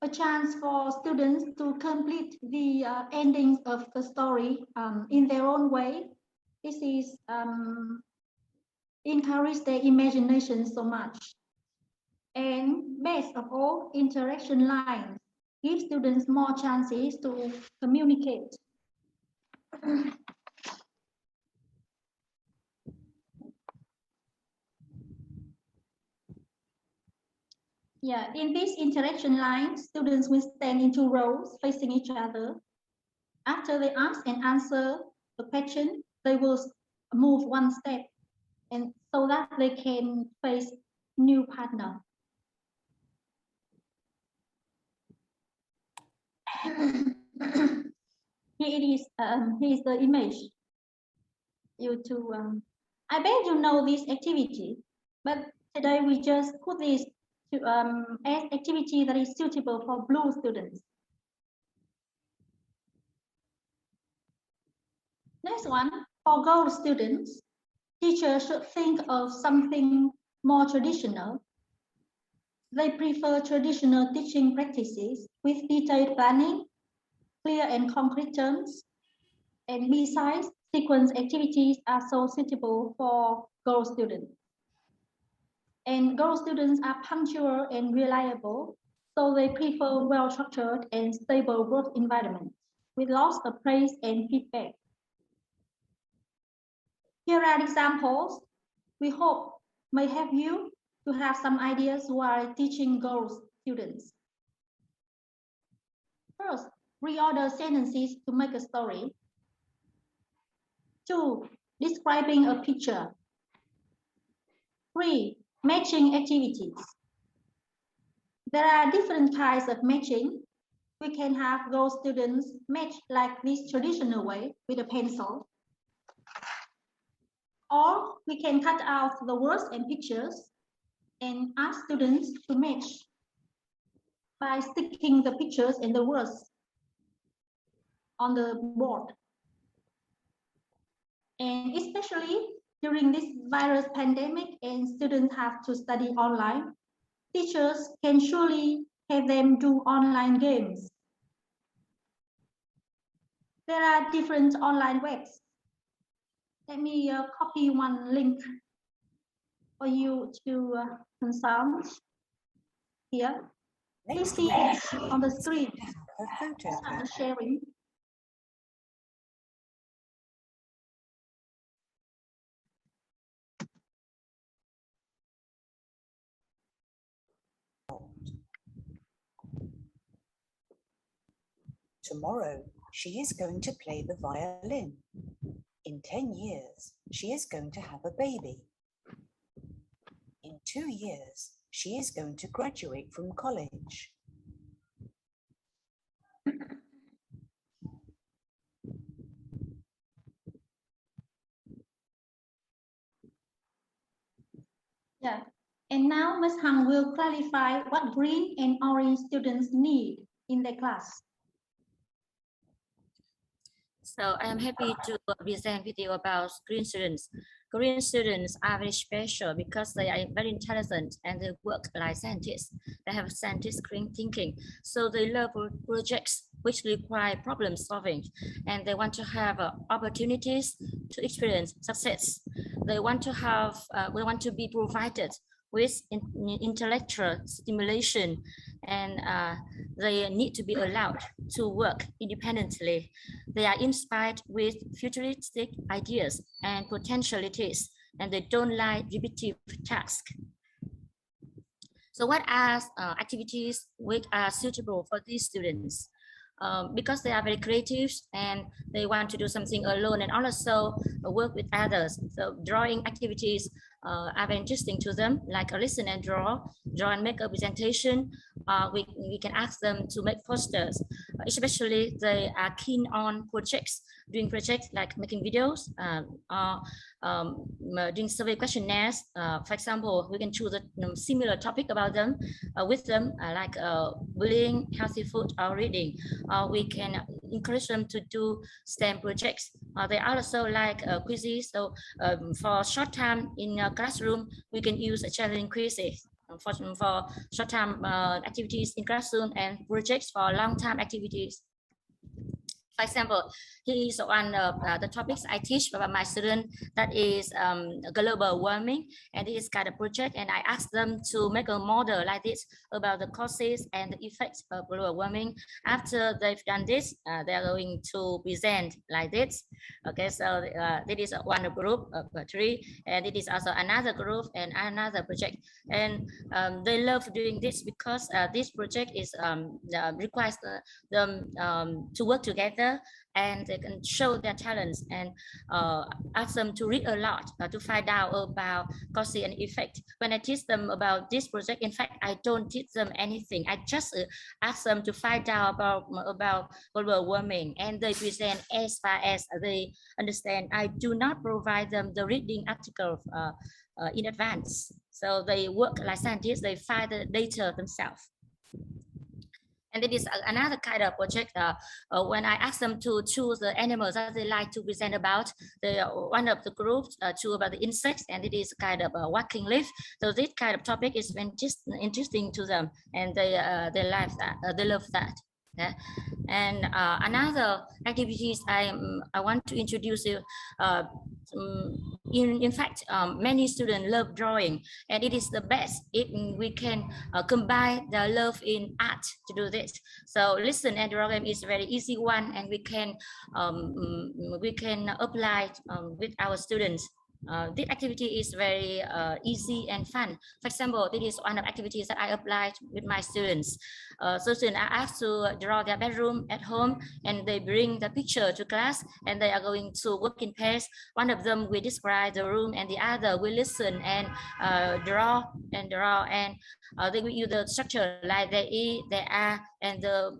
a chance for students to complete the endings of the story in their own way. This is encourage their imagination so much. And best of all, interaction lines give students more chances to communicate. Yeah, in this interaction line, students will stand in two rows facing each other. After they ask and answer the question, they will move one step, and so that they can face new partner. Here it is. Here is the image. I bet you know this activity, but today we just put this to, as activity that is suitable for blue students. Next one, for gold students, teachers should think of something more traditional. They prefer traditional teaching practices with detailed planning, clear and concrete terms. And besides, sequence activities are so suitable for girl students. And girl students are punctual and reliable, so they prefer well-structured and stable work environment with lots of praise and feedback. Here are examples we hope may help you to have some ideas while teaching girls students. First, reorder sentences to make a story. 2. Describing a picture. 3. Matching activities. There are different kinds of matching. We can have girl students match like this traditional way with a pencil. Or we can cut out the words and pictures and ask students to match by sticking the pictures and the words on the board. And especially during this virus pandemic and students have to study online, teachers can surely have them do online games. There are different online webs. Let me copy one link for you to consult here. Please see it on the screen. I'm sharing. Tomorrow, she is going to play the violin. In 10 years, she is going to have a baby. In 2 years, she is going to graduate from college. Yeah, and now Ms. Hằng will clarify what green and orange students need in their class. So I am happy to present with you about green students. Green students are very special because they are very intelligent and they work like scientists. They have scientific thinking. So they love projects which require problem solving, and they want to have opportunities to experience success. They want to be provided with intellectual stimulation, and they need to be allowed to work independently. They are inspired with futuristic ideas and potentialities, and they don't like repetitive tasks. So what are activities which are suitable for these students? Because they are very creative and they want to do something alone and also work with others. So drawing activities are very interesting to them, like listen and draw and make a presentation. We can ask them to make posters. Especially they are keen on projects, doing projects like making videos or doing survey questionnaires. For example, we can choose a similar topic about them with them, like bullying, healthy food, or reading. We can encourage them to do STEM projects. They also like quizzes. So for short time in a classroom, we can use challenging quizzes for short time activities in classroom and projects for long time activities. For example, here is one of the topics I teach about my student, that is global warming, and this kind of project, and I asked them to make a model like this about the causes and the effects of global warming. After they've done this, they are going to present like this. Okay, so this is one group of 3, and it is also another group and another project, and they love doing this because this project is requires them to work together, and they can show their talents, and ask them to read a lot to find out about cause and effect. When I teach them about this project, in fact, I don't teach them anything. I just ask them to find out about global warming, and they present as far as they understand. I do not provide them the reading article in advance. So they work like scientists, they find the data themselves. And it is another kind of project. When I ask them to choose the animals that they like to present about, one of the groups choose about the insects, and it is kind of a walking leaf. So this kind of topic is interesting to them, and they like that. They love that. Okay? And another activities I want to introduce you. In fact, many students love drawing, and it is the best if we can combine the love in art to do this. So listen and draw game is a very easy one, and we can apply with our students. This activity is very easy and fun. For example, this is one of activities that I applied with my students. So students are asked to draw their bedroom at home, and they bring the picture to class, and they are going to work in pairs. One of them will describe the room, and the other will listen and draw, and they will use the structure like they eat, they are, and the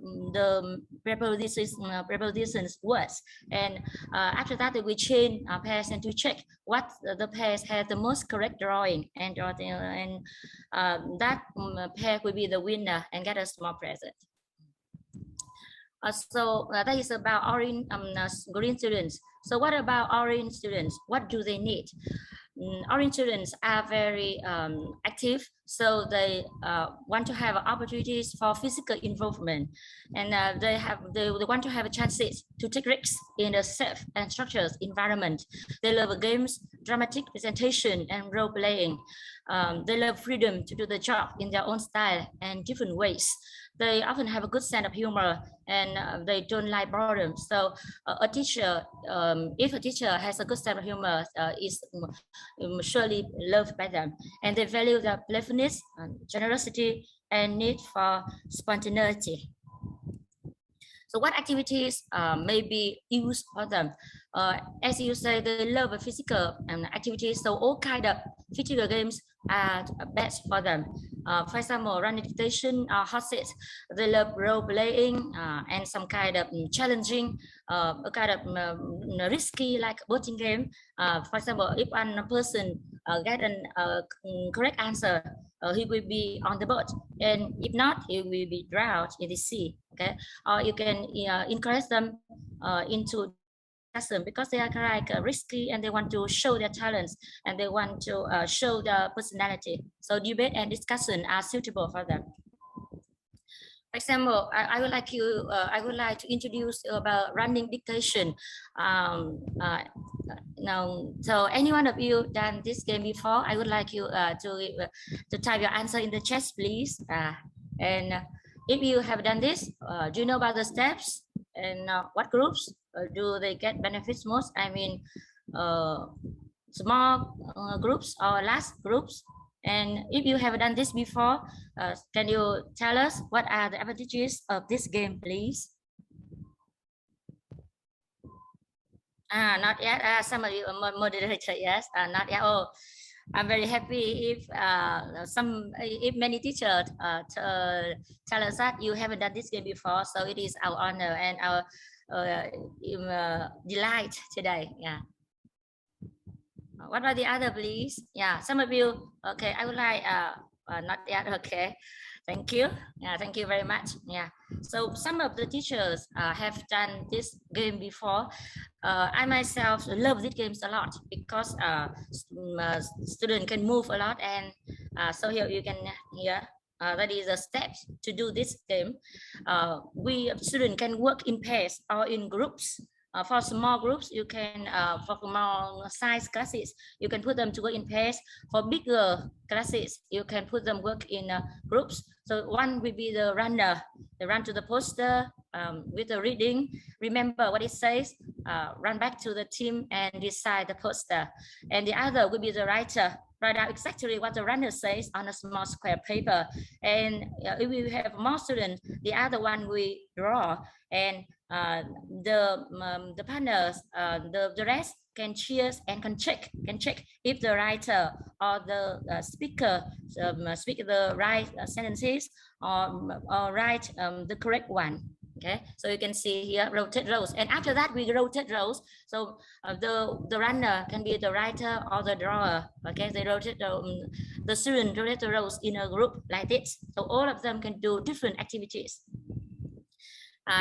prepositions words. And after that, they will change pairs and to check what the pairs have the most correct drawing, and that pair will be the winner and get a small present. So that is about orange green students. So what about orange students? What do they need? Orange students are very active, so they want to have opportunities for physical involvement, and they want to have chances to take risks in a safe and structured environment. They love games, dramatic presentation, and role playing. They love freedom to do the job in their own style and different ways. They often have a good sense of humor, and they don't like boredom. So a teacher, if a teacher has a good sense of humor, is surely loved by them. And they value the playfulness, generosity, and need for spontaneity. So what activities may be used for them? As you say, they love physical activities, so all kind of physical games are best for them. For example, running station or hot seats. They love role playing and some kind of challenging, a kind of risky like voting game. For example, if one person get a correct answer, he will be on the boat, and if not, he will be drowned in the sea. Okay, or you can encourage them into because they are like risky, and they want to show their talents, and they want to show their personality. So debate and discussion are suitable for them. For example, I would like to introduce about running dictation. Now, so any one of you done this game before? I would like you to type your answer in the chat, please. And if you have done this, do you know about the steps and what groups do they get benefits most? I mean, small groups or large groups. And if you have done this before, can you tell us what are the advantages of this game, please? Not yet. Some of you are moderator, yes. Not yet. Oh, I'm very happy if many teachers tell us that you haven't done this game before. So it is our honor and our delight today. Yeah. What about the other, please? Yeah, some of you. Okay, I would like not yet. Okay, thank you. Yeah, thank you very much. Yeah. So some of the teachers have done this game before. I myself love these games a lot because students can move a lot, and so here you can hear that is a step to do this game. We students can work in pairs or in groups. For small groups, you can for small size classes, you can put them to work in pairs. For bigger classes, you can put them work in groups. So one will be the runner. They run to the poster with the reading, remember what it says, run back to the team and decide the poster. And the other will be the writer, write out exactly what the runner says on a small square paper. And if we have more students, the other one we draw, and the partners, the rest can cheers and can check if the writer or the speaker speak the right sentences or write the correct one. Okay, so you can see here rotate rows, and after that we rotate rows. So the runner can be the writer or the drawer. Okay, they rotate the student rotate the rows in a group like this. So all of them can do different activities.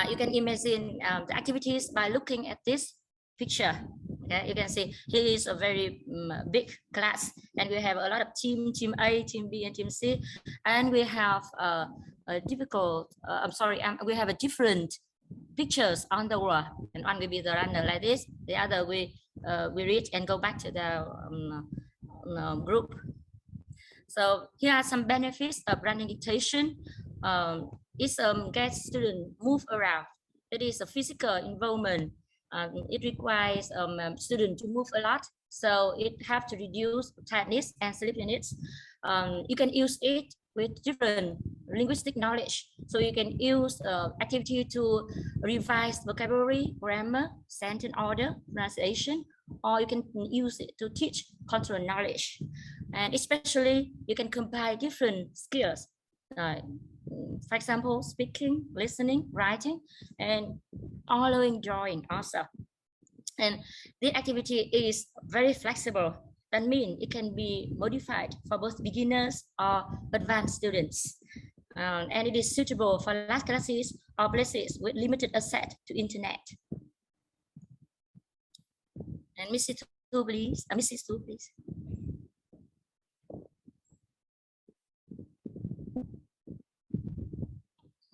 You can imagine the activities by looking at this picture. Okay, you can see here is a very big class, and we have a lot of team A, team B, and team C, and we have difficult. I'm sorry, we have a different pictures on the wall, and one will be the runner like this, the other we reach and go back to the group. So here are some benefits of running dictation. It gets students move around. It is a physical involvement. It requires students to move a lot, so it have to reduce tiredness and sleepiness. You can use it with different linguistic knowledge. So you can use activity to revise vocabulary, grammar, sentence order, pronunciation, or you can use it to teach cultural knowledge. And especially you can combine different skills. For example, speaking, listening, writing, and following drawing also. And the activity is very flexible. That means it can be modified for both beginners or advanced students. And it is suitable for large classes or places with limited access to internet. And Mrs. Tu, please. Mrs. Tu, please.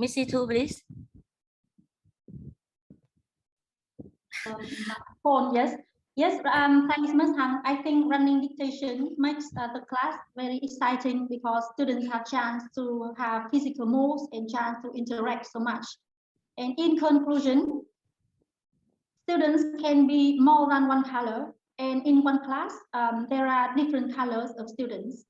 Mrs. Tu, please. My phone, yes. Yes, thanks, Ms. Hằng. I think running dictation makes the class very exciting because students have chance to have physical moves and chance to interact so much. And in conclusion, students can be more than one color. And in one class, there are different colors of students.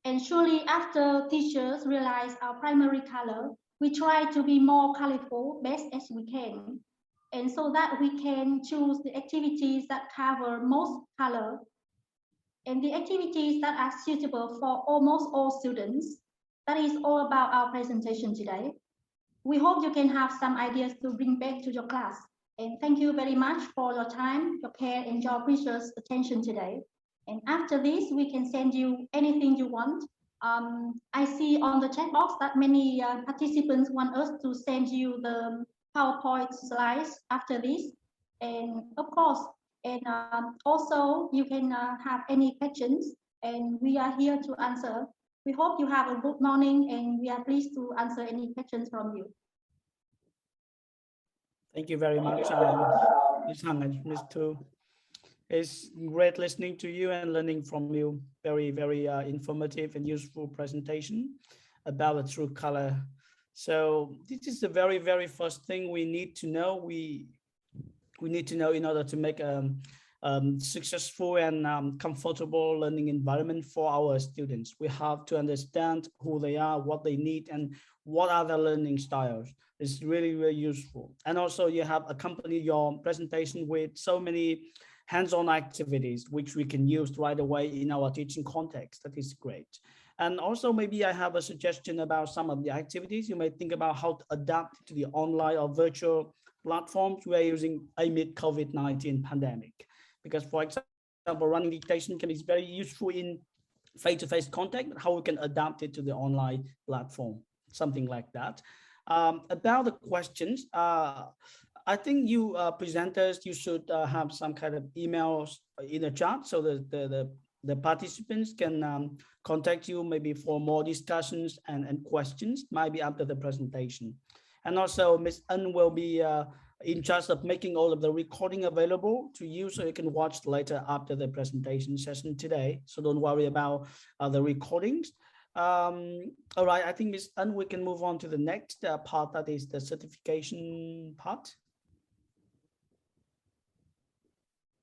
And surely after teachers realize our primary color, we try to be more colorful best as we can. And so that we can choose the activities that cover most color and the activities that are suitable for almost all students. That is all about our presentation today. We hope you can have some ideas to bring back to your class. And thank you very much for your time, your care, and your precious attention today. And after this, we can send you anything you want. I see on the chat box that many participants want us to send you the PowerPoint slides after this. And of course, and also you can have any questions, and we are here to answer. We hope you have a good morning, and we are pleased to answer any questions from you. Thank you very much, Ms. Hằng and Ms. Tu. It's great listening to you and learning from you. Very, very informative and useful presentation about the true color. So this is the very, very first thing we need to know. We need to know in order to make a successful and comfortable learning environment for our students. We have to understand who they are, what they need, and what are their learning styles. It's really, really useful. And also you have accompanied your presentation with so many hands-on activities, which we can use right away in our teaching context. That is great. And also maybe I have a suggestion about some of the activities. You may think about how to adapt to the online or virtual platforms we are using amid COVID-19 pandemic. Because for example, running dictation can be very useful in face-to-face contact, but how we can adapt it to the online platform, something like that. About the questions, I think you presenters, you should have some kind of emails in the chat so that the participants can contact you maybe for more discussions and questions, maybe after the presentation. And also Ms. N will be in charge of making all of the recording available to you so you can watch later after the presentation session today. So don't worry about the recordings. All right, I think Ms. N, we can move on to the next part, that is the certification part.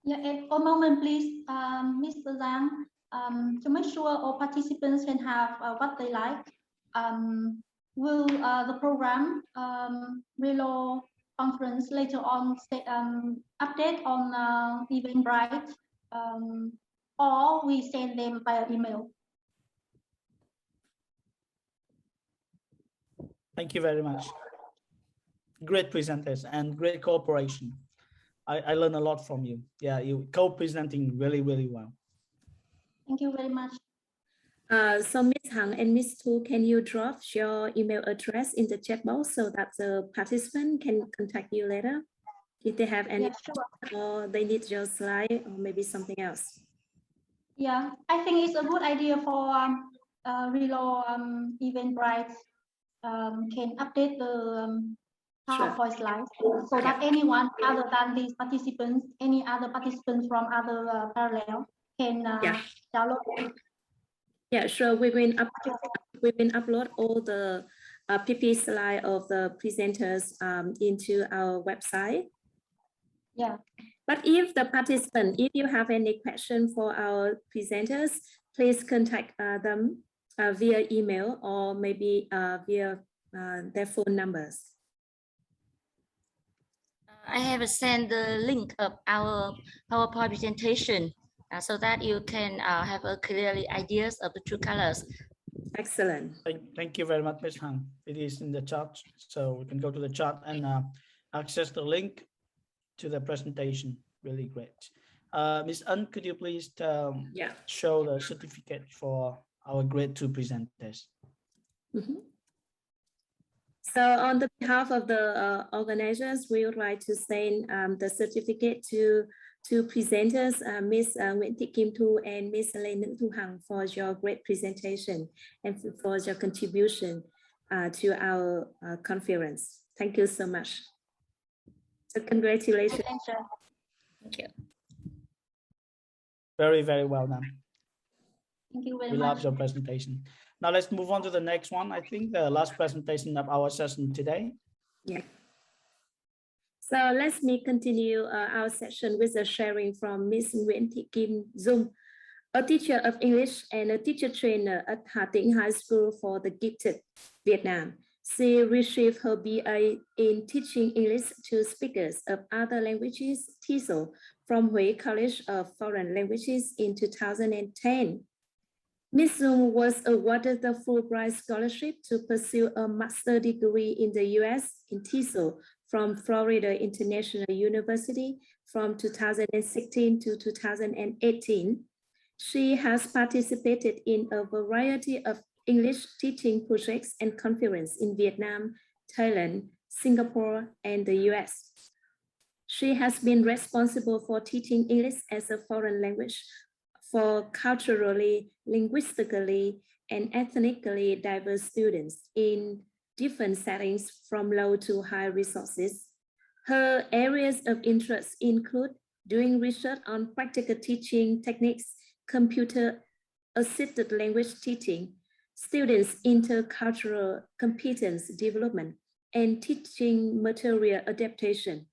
Yeah, and one moment, please, Mr. Zhang, to make sure all participants can have what they like. Will the program Relo conference later on update on Eventbrite, or we send them via email? Thank you very much. Great presenters and great cooperation. I learned a lot from you. Yeah, you co-presenting really, really well. Thank you very much. So Ms. Hằng and Ms. Tu, can you drop your email address in the chat box so that the participant can contact you later if they have any, sure. or they need your slide or maybe something else? Yeah, I think it's a good idea for Relo Eventbrite can update the Sure. PowerPoint slides so that anyone other than these participants, any other participants from other parallel can download it. Yeah, sure. We will upload all the PP slide of the presenters into our website. Yeah. But if the participant, if you have any question for our presenters, please contact them via email or maybe via their phone numbers. I have sent the link of our PowerPoint presentation so that you can have a clearly ideas of the true colors. Excellent. Thank you very much, Ms. Han. It is in the chat, so we can go to the chat and access the link to the presentation. Really great. Ms. An, could you please show the certificate for our grade 2 presenters? Mm-hmm. So on the behalf of the organizers, we would like to send the certificate to presenters, Ms. Nguyễn Thị Kim Thu and Ms. Lê Nữ Thu Hằng, for your great presentation and for your contribution to our conference. Thank you so much. So congratulations. Thank you. Very, very well done. Thank you very We much. love your presentation. Now let's move on to the next one. I think the last presentation of our session today. Yeah. So let me continue our session with a sharing from Ms. Nguyễn Thị Kim Dung, a teacher of English and a teacher trainer at Hà Tĩnh High School for the Gifted, Vietnam. She received her BA in teaching English to speakers of other languages, TESOL, from Huế College of Foreign Languages in 2010. Ms. Dung was awarded the Fulbright Scholarship to pursue a master's degree in the US in TESOL from Florida International University from 2016 to 2018. She has participated in a variety of English teaching projects and conferences in Vietnam, Thailand, Singapore, and the US. She has been responsible for teaching English as a foreign language for culturally, linguistically, and ethnically diverse students in different settings from low to high resources. Her areas of interest include doing research on practical teaching techniques, computer-assisted language teaching, students' intercultural competence development, and teaching material adaptation.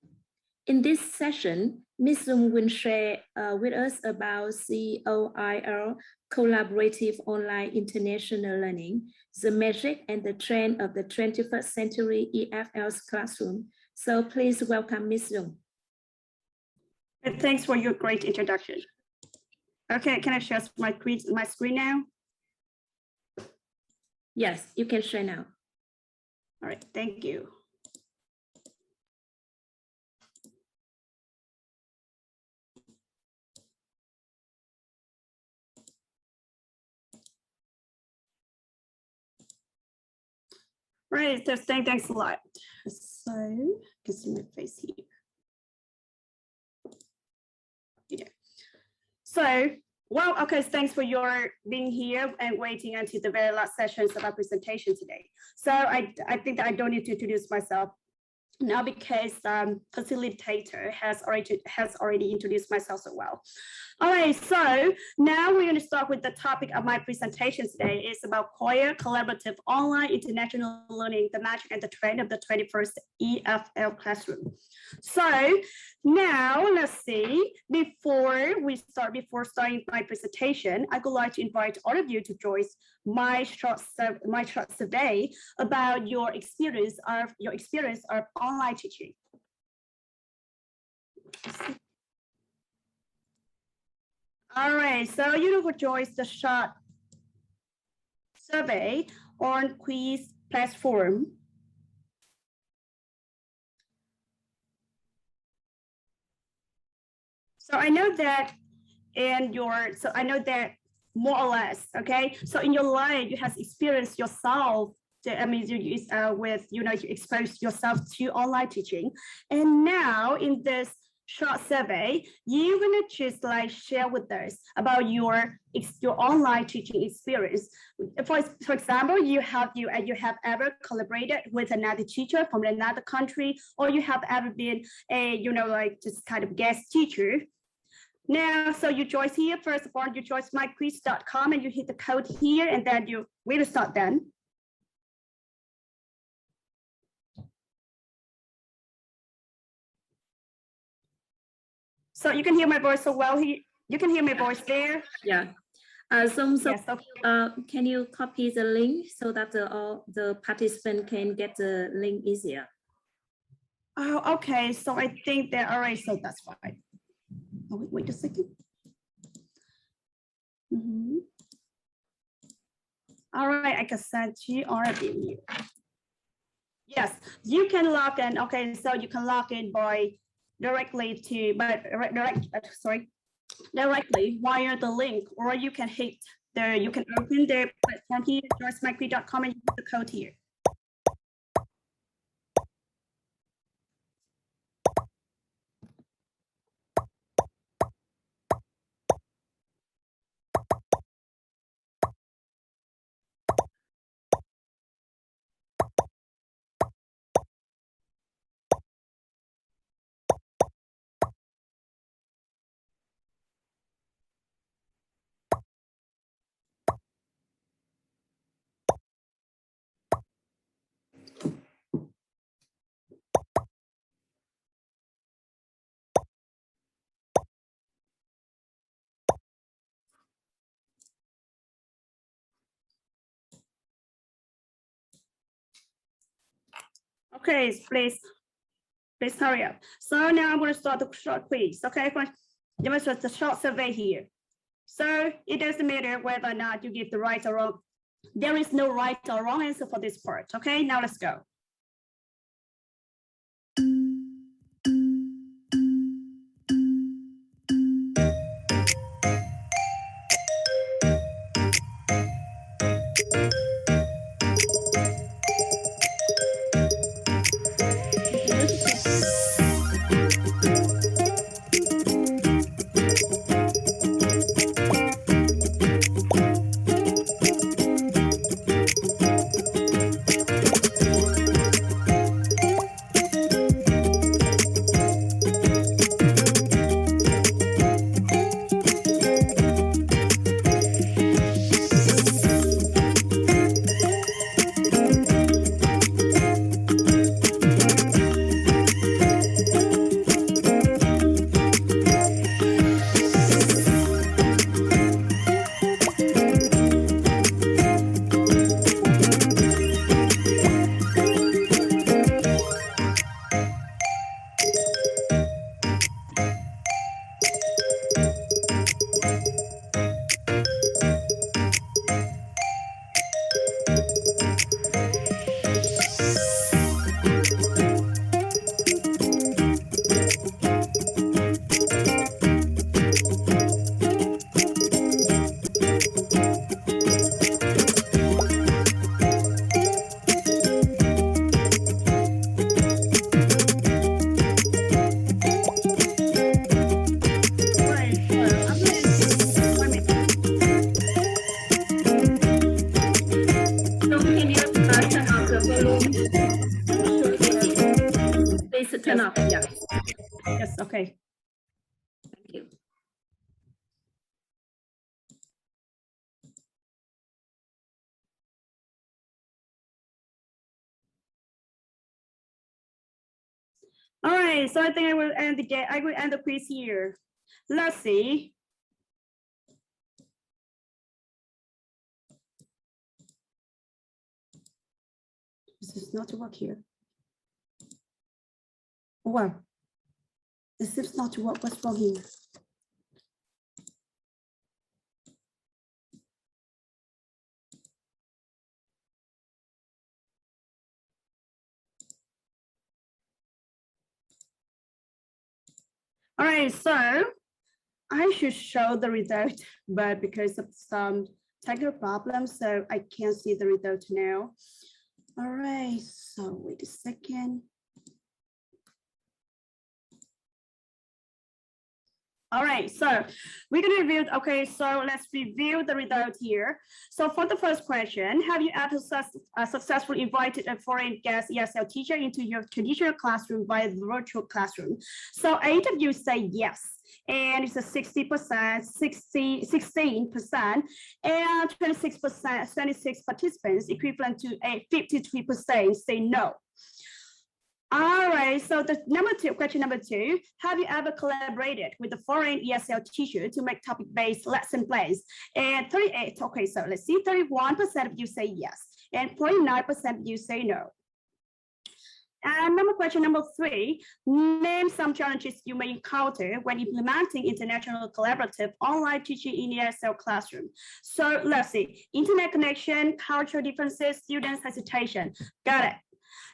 In this session, Ms. Dung will share with us about COIL, Collaborative Online International Learning, the magic and the trend of the 21st century EFL's classroom. So please welcome Ms. Dung. Thanks for your great introduction. Okay, can I share my screen now? Yes, you can share now. All right, thank you. Right, so thanks a lot. So you can see my face here. Yeah. So, well, okay, thanks for your being here and waiting until the very last sessions of our presentation today. So I think that I don't need to introduce myself now because facilitator has already introduced myself so well. All right, so now we're going to start with the topic of my presentation today. It's about COIL, Collaborative Online International Learning, the magic and the trend of the 21st EFL classroom. So now let's see, before starting my presentation, I would like to invite all of you to join my short survey about your experience of online teaching. All right, so you will join the short survey on quiz platform. So I know that more or less, okay? So in your life, you have experienced yourself. I mean, you expose yourself to online teaching. And now in this short survey. You're gonna just like share with us about your online teaching experience. For example, you have ever collaborated with another teacher from another country, or you have ever been a like just kind of guest teacher. Now, so you join here. First of all, you join myquiz.com and you hit the code here, and then you will start then. So you can hear my voice so well here. You can hear my voice there. Yeah. Yes, okay. Can you copy the link so that all the participant can get the link easier? Oh, okay. So I think they're all right. So that's fine. Oh, wait a second. All right, I can send you already. Yes, you can log in. Okay, so you can log in by directly directly via the link, or you can you can open the platform here, joycemyquiz.com, and use the code here. Okay, please hurry up. So now I'm going to start the short quiz. Okay, you must start the short survey here. So it doesn't matter whether or not you give the right or wrong. There is no right or wrong answer for this part. Okay, now let's go. Turn off. Yeah. Yes. Okay. Thank you. All right. So I think I will end the quiz here. Let's see. This is not to work here. Well, this seems not to work. What's wrong here? All right, so I should show the result, but because of some technical problems, so I can't see the result now. All right, so wait a second. All right, so we're gonna review, okay, so let's review the result here. So for the first question, have you ever successfully invited a foreign guest ESL teacher into your traditional classroom via the virtual classroom? So 8 of you say yes, and it's a 60%, 16%, and 26%, 26 participants, equivalent to a 53% say no. All right, so the question number 2, have you ever collaborated with a foreign ESL teacher to make topic-based lesson plans? And 38, okay, so let's see, 31% of you say yes, and 49% of you say no. And question number 3, name some challenges you may encounter when implementing international collaborative online teaching in ESL classroom. So let's see, internet connection, cultural differences, students hesitation. Got it.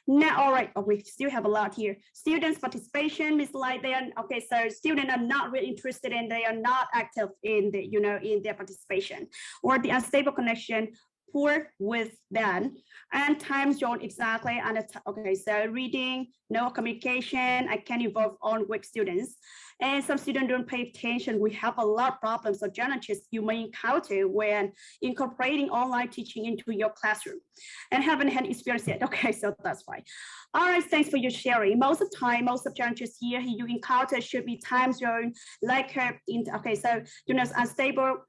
Now, all right, we still have a lot here. Students' participation is like they are, okay, so students are not really interested and they are not active in the, in their participation, or the unstable connection, poor with them, and time zone exactly. And okay, so reading, no communication, I can involve on weak students. And some students don't pay attention. We have a lot of problems or challenges you may encounter when incorporating online teaching into your classroom, and haven't had experience yet. Okay, so that's fine. All right, thanks for your sharing. Most of the time, most of the challenges here you encounter should be time zone, like okay, so unstable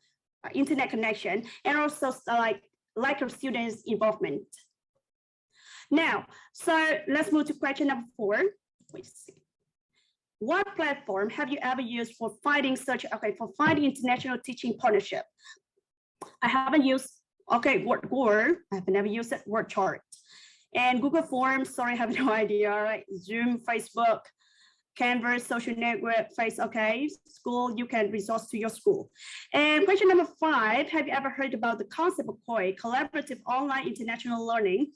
internet connection, and also like of students' involvement. Now, so let's move to question number 4. What platform have you ever used for finding international teaching partnership? I haven't used, Word, I've never used it, Word chart. And Google Forms, sorry, I have no idea, all right? Zoom, Facebook, Canvas, social network, school, you can resource to your school. And question number 5, have you ever heard about the concept of COI, collaborative online international learning?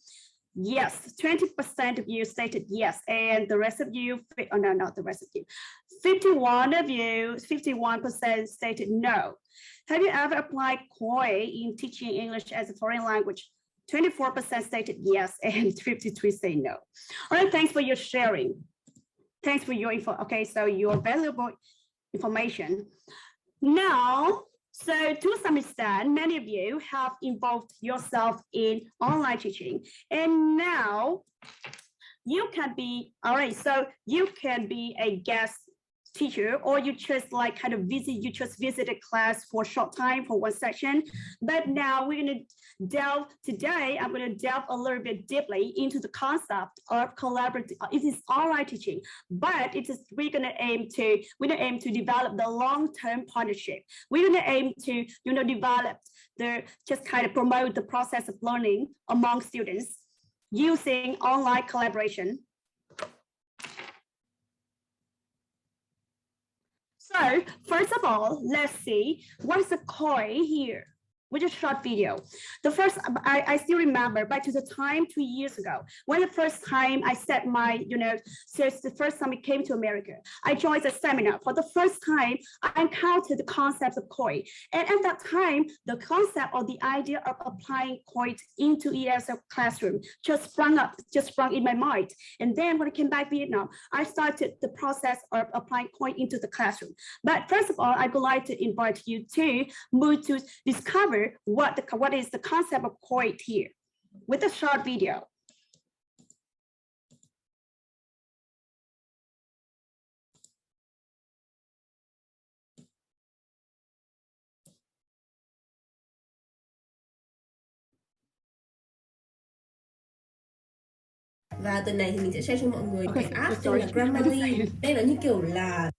Yes, 20% of you stated yes, and the rest of you, oh no, not the rest of you, 51% stated no. Have you ever applied COI in teaching English as a foreign language? 24% stated yes, and 53 say no. All right, thanks for your sharing. Thanks for your info. Okay, so your valuable information. Now, so to some extent, many of you have involved yourself in online teaching, and now you can be, all right, so you can be a guest teacher, or you just visit a class for a short time for one session. But now we're going to delve today, I'm going to delve a little bit deeply into the concept of collaborative. It is online teaching, but we're going to aim to develop the long-term partnership. We're going to aim to develop promote the process of learning among students using online collaboration. So first of all, let's see what is the COI here. With a short video. The first, I still remember back to the time 2 years ago, when the first time I set my, since the first time I came to America, I joined a seminar. For the first time, I encountered the concept of COI. And at that time, the concept or the idea of applying COI into ESL classroom just sprung in my mind. And then when I came back to Vietnam, I started the process of applying COI into the classroom. But first of all, I would like to invite you to move to discover what is the concept of COI here with a short video. Và tuần này thì mình sẽ share cho mọi người cái app tên là Grammarly. Đây là như kiểu là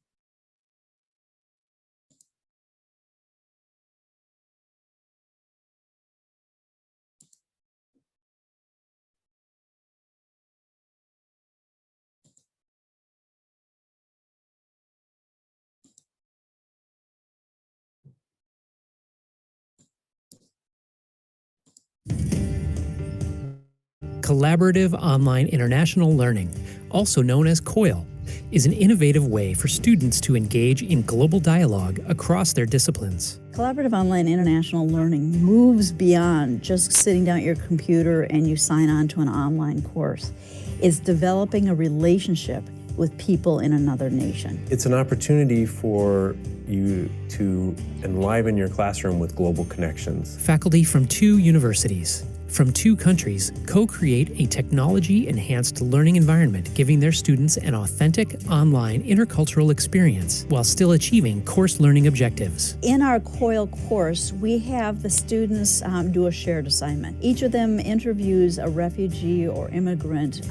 Collaborative Online International Learning, also known as COIL, is an innovative way for students to engage in global dialogue across their disciplines. Collaborative Online International Learning moves beyond just sitting down at your computer and you sign on to an online course. It's developing a relationship with people in another nation. It's an opportunity for you to enliven your classroom with global connections. Faculty from 2 universities, from 2 countries, co-create a technology-enhanced learning environment, giving their students an authentic online intercultural experience while still achieving course learning objectives. In our COIL course, we have the students do a shared assignment. Each of them interviews a refugee or immigrant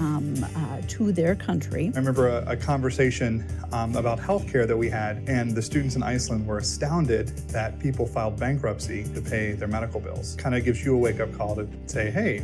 to their country. I remember a conversation about healthcare that we had, and the students in Iceland were astounded that people filed bankruptcy to pay their medical bills. Kind of gives you a wake-up call to say, hey,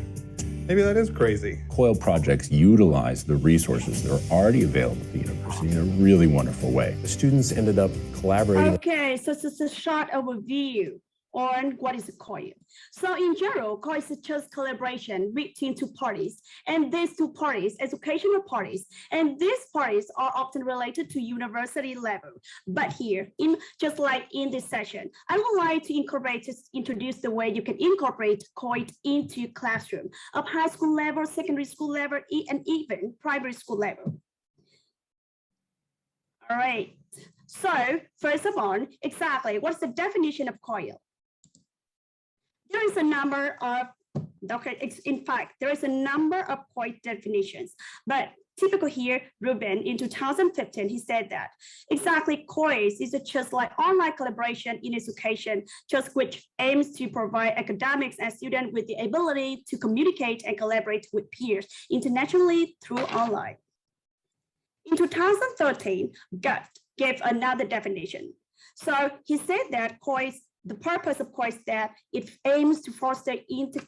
maybe that is crazy. COIL projects utilize the resources that are already available at the university in a really wonderful way. The students ended up collaborating. Okay, so this is a short overview on what is a COIL. So in general, COIL is just collaboration between 2 parties, and these 2 parties, educational parties, and these parties are often related to university level. But here, just like in this session, I would like to introduce the way you can incorporate COIL into classroom of high school level, secondary school level, and even primary school level. All right. So first of all, exactly what's the definition of COIL? There is a number of, in fact, there is a number of COIL definitions, but typical here, Ruben, in 2015, he said that exactly COIL is just like online collaboration in education, just which aims to provide academics and students with the ability to communicate and collaborate with peers internationally through online. In 2013, Gutt gave another definition. So he said that COIL, the purpose of COIL is that it aims to foster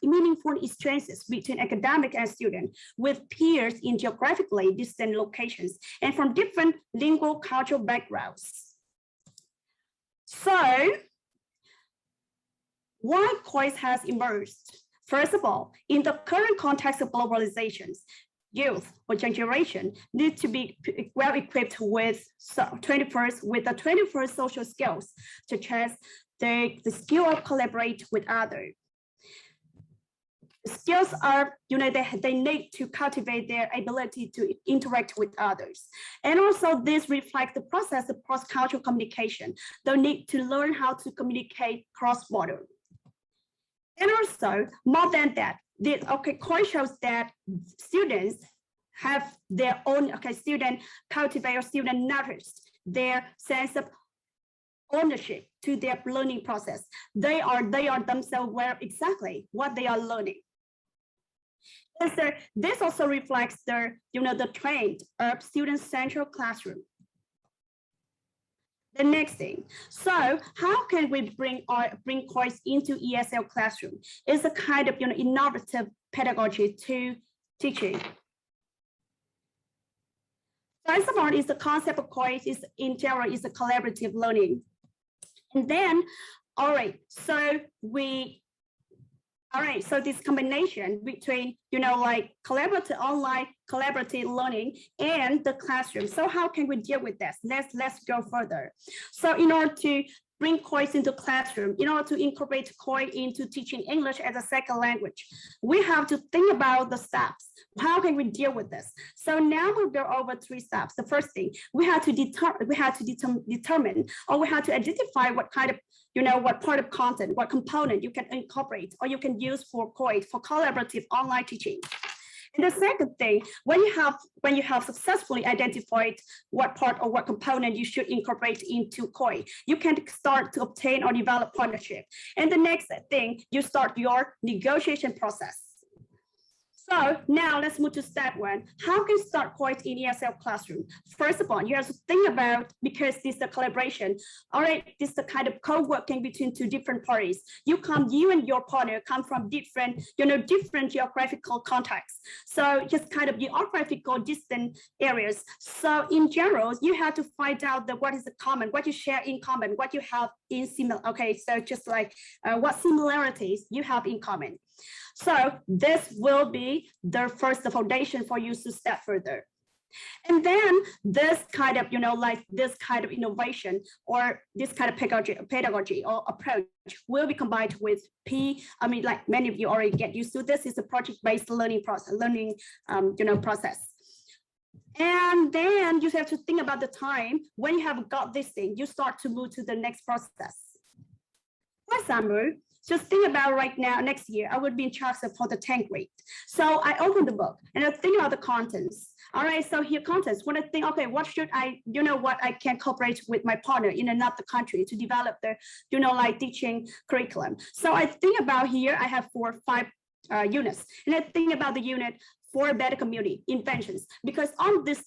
meaningful exchanges between academic and student with peers in geographically distant locations and from different lingual cultural backgrounds. So why COIL has emerged? First of all, in the current context of globalizations, youth or generation need to be well equipped with the 21st social skills, such as the skill of collaborate with others. Skills are, they need to cultivate their ability to interact with others. And also this reflects the process of cross-cultural communication. They need to learn how to communicate cross-border. And also, more than that, COIL shows that students have their own, student cultivate or student notice their sense of ownership to their learning process. They are themselves aware exactly what they are learning. This also reflects the trend of student-centered classroom. The next thing, so how can we bring COIL into ESL classroom? It's a kind of innovative pedagogy to teaching. First of all, is the concept of COIL is in general is a collaborative learning. And then, so this combination between, like collaborative online, collaborative learning and the classroom. So how can we deal with this? Let's go further. So in order to bring COIL into classroom, in order to incorporate COIL into teaching English as a second language, we have to think about the steps. How can we deal with this? So now we'll go over 3 steps. The first thing, we have to determine, or we have to identify what kind of, what part of content, what component you can incorporate or you can use for COIL for collaborative online teaching. And the second thing, when you have successfully identified what part or what component you should incorporate into COIL, you can start to obtain or develop partnership. And the next thing, you start your negotiation process. So now let's move to step 1. How can you start COIL in ESL classroom? First of all, you have to think about, because this is a collaboration, this is the kind of co-working between 2 different parties. You and your partner come from different, different geographical contexts. So just kind of geographical distant areas. So in general, you have to find out what is the common, what you share in common, what you have in similar. Okay, so just like what similarities you have in common. So this will be the foundation for you to step further. And then this kind of, this kind of innovation or this kind of pedagogy or approach will be combined with like many of you already get used to. This is a project-based learning process, process. And then you have to think about the time when you have got this thing, you start to move to the next process. For example, just think about right now, next year, I would be in charge for the 10th grade. So I open the book and I think about the contents. All right, so here contents. When I think, okay, what should I, what I can cooperate with my partner in another country to develop the, like teaching curriculum. So I think about here, I have 4 or 5 units, and I think about the unit for a better community inventions, because on this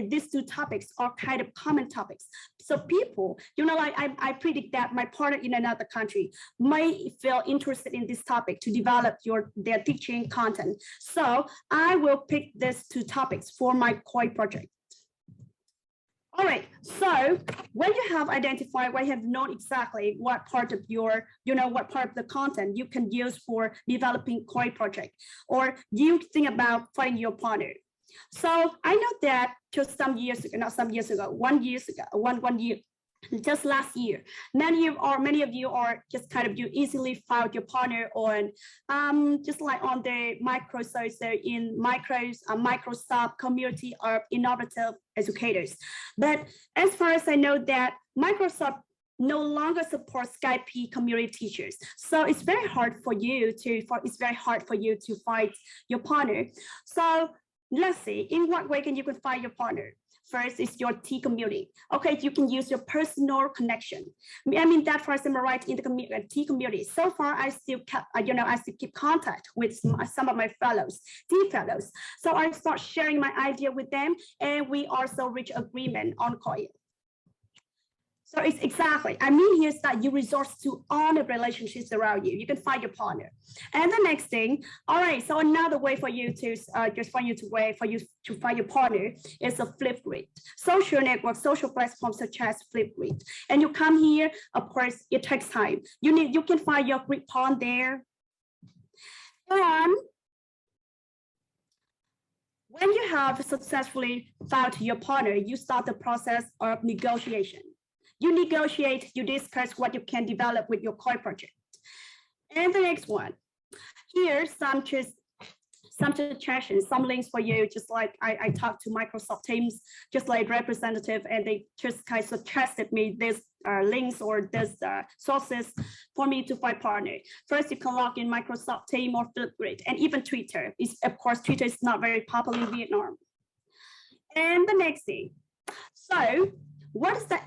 these 2 topics are kind of common topics. So people, I predict that my partner in another country might feel interested in this topic to develop their teaching content. So I will pick these 2 topics for my COI project. All right, so when you have identified, when you have known exactly what part of your, what part of the content you can use for developing COI project, or you think about finding your partner. So I know that just some years ago, not some years ago, 1 year ago, one year, just last year, many of you are just kind of, you easily found your partner on just like on the Microsoft community of innovative educators. But as far as I know that Microsoft no longer supports Skype community teachers. So it's very hard for you to find your partner. So let's see, in what way can you find your partner? First is your T community. Okay, you can use your personal connection. I mean that first, am I right, in the T community. So far, I still kept, I still keep contact with some of my fellows, T fellows. So I start sharing my idea with them, and we also reach agreement on COI. So it's exactly, I mean here is that you resort to all the relationships around you. You can find your partner. And the next thing, all right, so another way for you to find your partner is a Flipgrid. Social network, social platforms such as Flipgrid. And you come here, of course, it takes time. You can find your grid partner there. And when you have successfully found your partner, you start the process of negotiation. You negotiate, you discuss what you can develop with your COI project. And the next one, here's some suggestions, some links for you, just like I talked to Microsoft Teams, just like representative, and they just kind of suggested me this links or this sources for me to find partner. First, you can log in Microsoft Teams or Flipgrid, and even Twitter. Of course, Twitter is not very popular in Vietnam. And the next thing, so what is the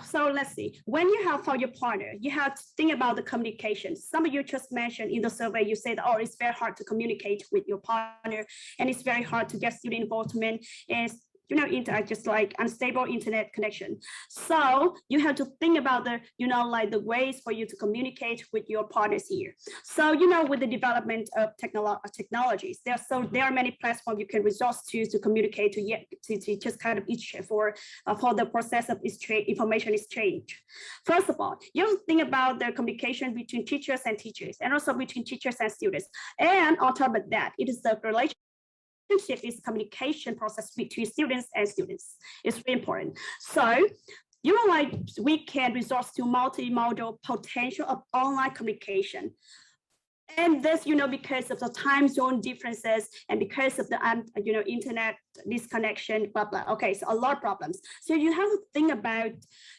so let's see, when you have found your partner, you have to think about the communication. Some of you just mentioned in the survey, you said, oh, it's very hard to communicate with your partner, and it's very hard to get student involvement, and just like unstable internet connection. So you have to think about the, like the ways for you to communicate with your partners here. So, with the development of technologies, there are many platforms you can resort to communicate to just kind of for the process of information exchange. First of all, you have to think about the communication between teachers, and also between teachers and students. And on top of that, it is the relationship is communication process between students and students. It's very important. So, we can resort to multimodal potential of online communication. And this, because of the time zone differences and because of the, internet disconnection, blah, blah. Okay, so a lot of problems. So you have to think about,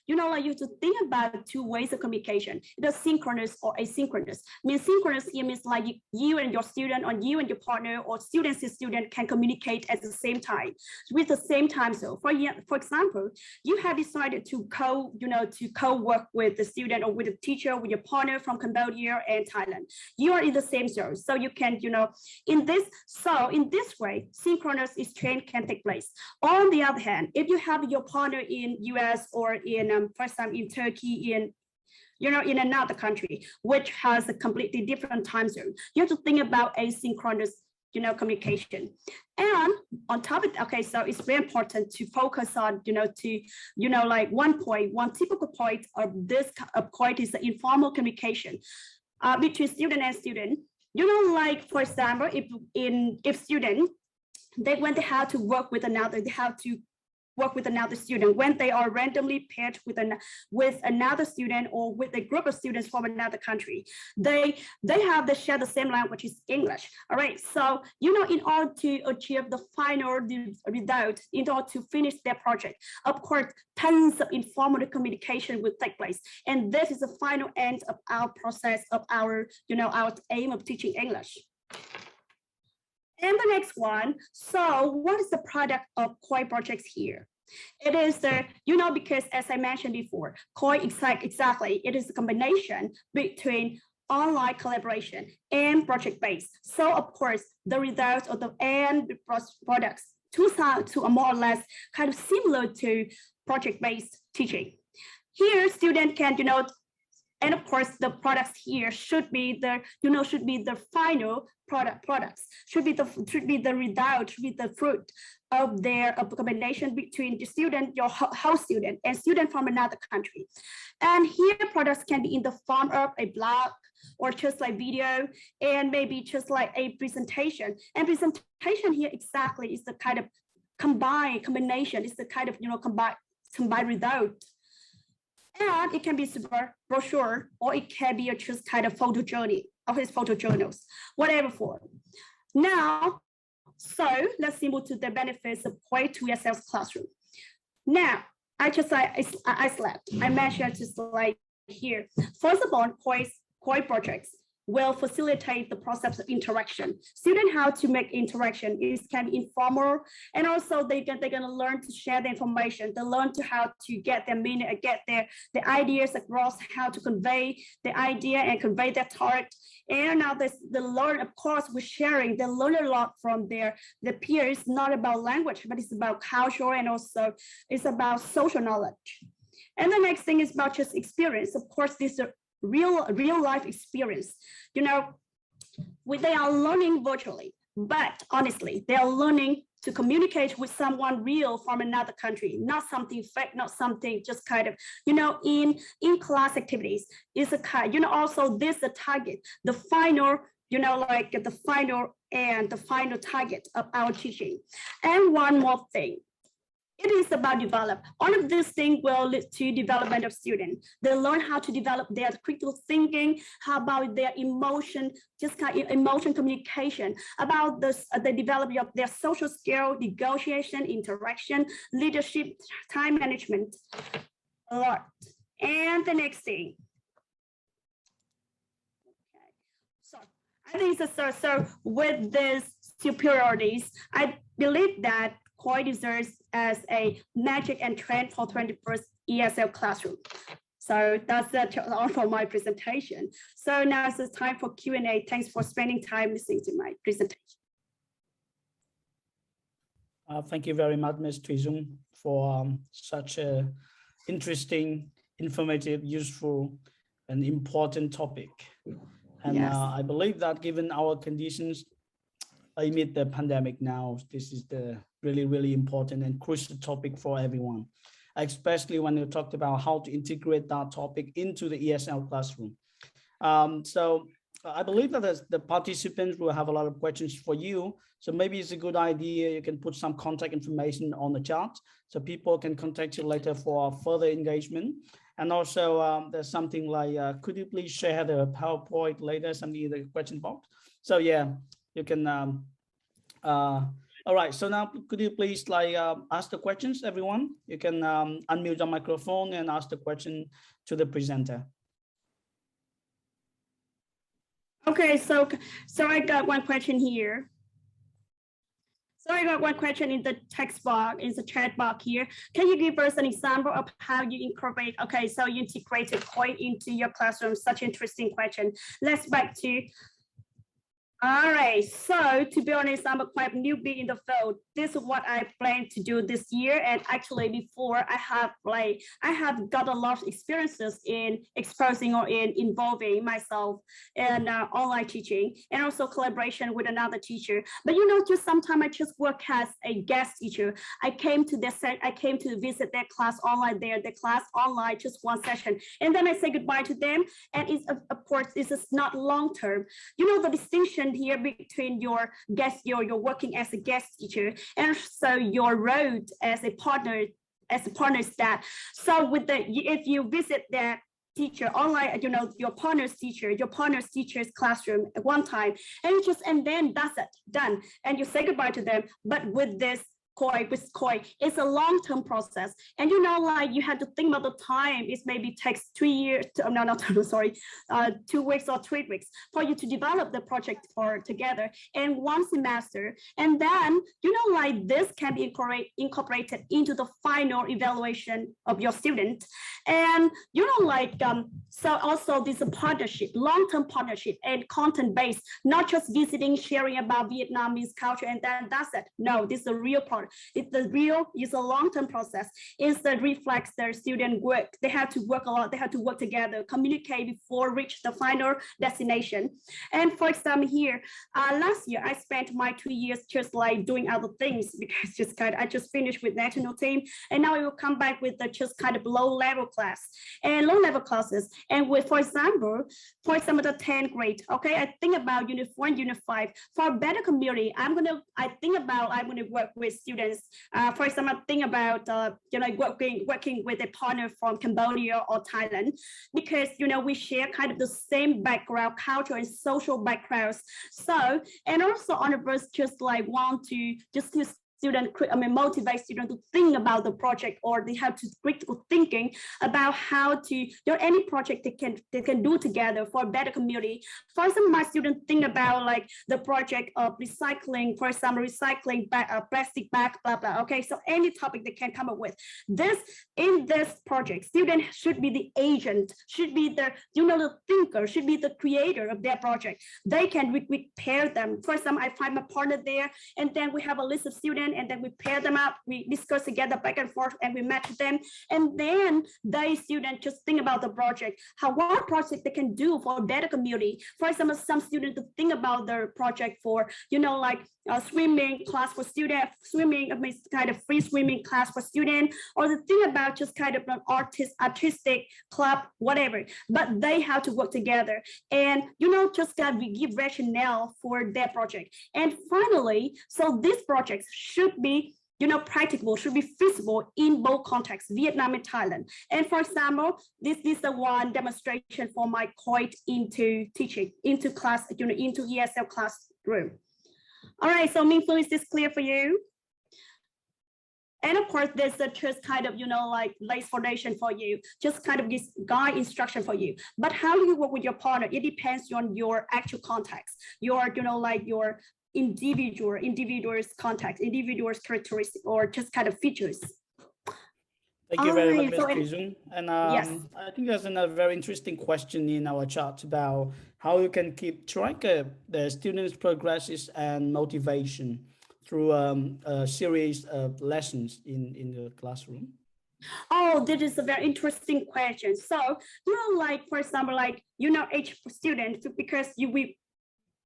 you have to think about 2 ways of communication, either synchronous or asynchronous. I mean, synchronous here means like you and your student, or you and your partner, or students and student can communicate at the same time, with the same time zone. For example, you have decided to co-work with the student or with the teacher, with your partner from Cambodia and Thailand. You are in the same zone, so you can, in this way, synchronous exchange can take place. On the other hand, if you have your partner in US or in, for example, in Turkey, in another country, which has a completely different time zone, you have to think about asynchronous, communication. And on top of it, okay, so it's very important to focus on, like one typical point of this point is the informal communication between student and student. Like for example, if student, when they have to work with another, they have to work with another student when they are randomly paired with another student or with a group of students from another country. They share the same language, is English. All right. So, you know, in order to achieve the final result, in order to finish their project, of course, tons of informal communication will take place. And this is the final end of our process of our, you know, our aim of teaching English. And the next one, so what is the product of COI projects here? It is the, you know, because as I mentioned before, COI exactly, it is a combination between online collaboration and project-based. So of course, the results of the end products to are more or less kind of similar to project-based teaching. Here, students can, you know, and of course, the products here should be the, you know, should be the final products, should be the result, should be the fruit of their combination between the student, your host student, and student from another country. And here, products can be in the form of a blog or just like video, and maybe just like a presentation. And presentation here exactly is the kind of combination, is the kind of, you know, combined result. And it can be super brochure, or it can be just kind of photo journey, of his photo journals, whatever form. Now, so let's move to the benefits of COI to ESL's classroom. Now, I mentioned just like here. First of all, COI projects will facilitate the process of interaction. Students how to make interaction is can be informal, and also they're gonna learn to share the information. They learn to how to get their meaning, get the ideas across, how to convey the idea and convey their thought. And now they learn, of course, with sharing. They learn a lot from their peers. Not about language, but it's about culture, and also it's about social knowledge. And the next thing is about just experience. Of course, this is real life experience. You know, they are learning virtually, but honestly, they are learning to communicate with someone real from another country, not something fake, not something just kind of, you know, in class activities is a kind, you know, also this the target, the final, you know, like the final target of our teaching. And one more thing, it is about develop. All of these things will lead to development of students. They learn how to develop their critical thinking, how about their emotion, just kind of emotion communication, about this, the development of their social skill, negotiation, interaction, leadership, time management, a lot. And the next thing. Okay. So I think so with these superiorities, I believe that COI deserves as a magic and trend for 21st ESL classroom. So that's all for my presentation. So now it's time for Q&A. Thanks for spending time listening to my presentation. Thank you very much, Ms. Thủy Dung, for such a interesting, informative, useful, and important topic. And yes. I believe that given our conditions amid the pandemic now, this is the really important and crucial topic for everyone, especially when you talked about how to integrate that topic into the ESL classroom. So I believe that the participants will have a lot of questions for you. So maybe it's a good idea you can put some contact information on the chat so people can contact you later for further engagement. And also there's something like, could you please share the PowerPoint later, something in the question box? So yeah, you can, all right, so now could you please like ask the questions, everyone? You can unmute your microphone and ask the question to the presenter. Okay, so I got one question here. So I got one question in the text box, in the chat box here. Can you give us an example of how you incorporate, okay, so you integrated COI into your classroom? Such an interesting question. Let's back to, all right, so to be honest, I'm a quite newbie in the field. This is what I plan to do this year. And actually before I have got a lot of experiences in exposing or in involving myself in online teaching and also collaboration with another teacher. But you know, just sometimes I just work as a guest teacher. I came to visit their class online just one session. And then I say goodbye to them. And it's, of course, this is not long-term. You know, the distinction here between your guest, you're working as a guest teacher, and so your role as a partner staff. So with the, if you visit that teacher online, you know, your partner's teacher's classroom at one time, and then that's it, done, and you say goodbye to them. But with this COI, it's a long-term process, and you know, like, you have to think about the time. It maybe takes 2 years, 2 weeks or 3 weeks for you to develop the project together in 1 semester, and then, you know, like, this can be incorporated into the final evaluation of your student. And you know, like, so also this is a partnership, long-term partnership, and content-based, not just visiting, sharing about Vietnamese culture, and then that's it. No, this is a real part. It's a long-term process. It's that reflects their student work. They have to work a lot. They have to work together, communicate before reach the final destination. And for example, here, last year, I spent my 2 years just like doing other things, because I just finished with national team, and now I will come back with the just kind of low-level class and low-level classes. And with, for example, the 10th grade, okay, I think about Unit 4 and Unit 5. For a better community, I'm gonna work with students. For example, think about you know, working with a partner from Cambodia or Thailand, because you know, we share kind of the same background, culture, and social backgrounds. So, and also on the verse, just like want to motivate students to think about the project, or they have to critical thinking about how to, you know, any project they can do together for a better community. For example, my students think about like the project of recycling, for example, recycling plastic bag, blah, blah. Okay, so any topic they can come up with. In this project, students should be the agent, should be the, you know, the thinker, should be the creator of their project. They can we pair them. For example, I find my partner there, and then we have a list of students, and then we pair them up, we discuss together back and forth, and we match them. And then the students just think about the project, what project they can do for a better community. For example, some students think about their project for, you know, like a swimming class for students, kind of free swimming class for students, or the thing about just kind of an artistic club, whatever. But they have to work together, and you know, just that we give rationale for their project. And finally, so this project should be, you know, practicable, should be feasible in both contexts, Vietnam and Thailand. And for example, this is the one demonstration for my COI into teaching, into class, you know, into ESL classroom. All right, so Ming-Fu, is this clear for you? And of course, there's a just kind of, you know, like lays foundation for you, just kind of this guide instruction for you. But how do you work with your partner? It depends on your actual context, your, you know, like your individual's context, individual's characteristics, or just kind of features. Thank you very much, Ms. So Kizung. And yes. I think there's another very interesting question in our chat about how you can keep track of the students' progresses and motivation through a series of lessons in the classroom. Oh, this is a very interesting question. So, you know, like, for example, like, you know, each student, because we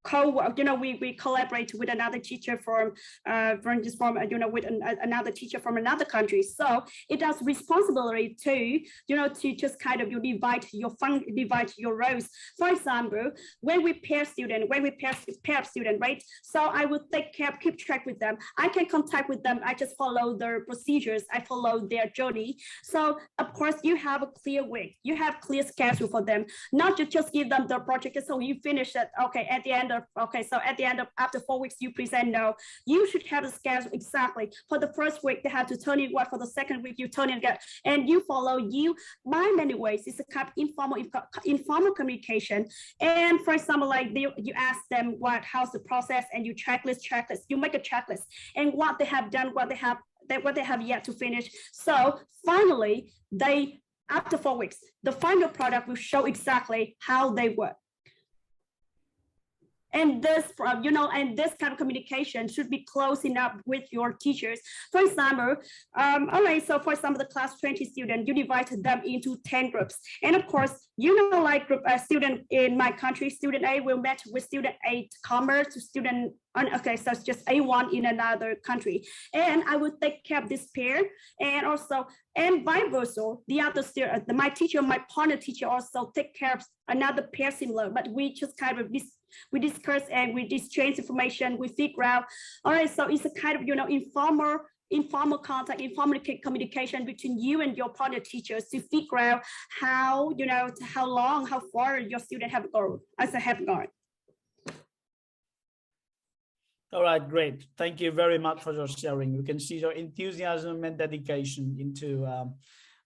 collaborate with another teacher from you know, with another teacher from another country. So it has responsibility to, you know, to just kind of you divide your roles. For example, when we pair student, right? So I will keep track with them. I can contact with them. I just follow their procedures. I follow their journey. So of course you have a clear way. You have clear schedule for them. Not to just give them the project. So you finish it. Okay, at the end of after 4 weeks you present. No, you should have a schedule exactly. For the first week they have to turn in what, for the second week you turn in again, and you follow you by many ways. It's a kind of informal communication. And for example, like you ask them how's the process, and you checklist, you make a checklist, and what they have done, what they have yet to finish. So finally, after 4 weeks, the final product will show exactly how they work. And this, you know, and this kind of communication should be close enough with your teachers. For example, all right, so for example, the class 20 students, you divide them into 10 groups. And of course, you know, like group student in my country, student A will match with student A commerce, student, okay, so it's just A1 in another country. And I will take care of this pair, and also, and vice versa, the other student, my partner teacher also take care of another pair similar, but we just kind of We discuss and we exchange information. We figure out. All right, so it's a kind of informal contact, informal communication between you and your partner teachers to figure out how how far your student have gone. All right, great. Thank you very much for your sharing. You can see your enthusiasm and dedication into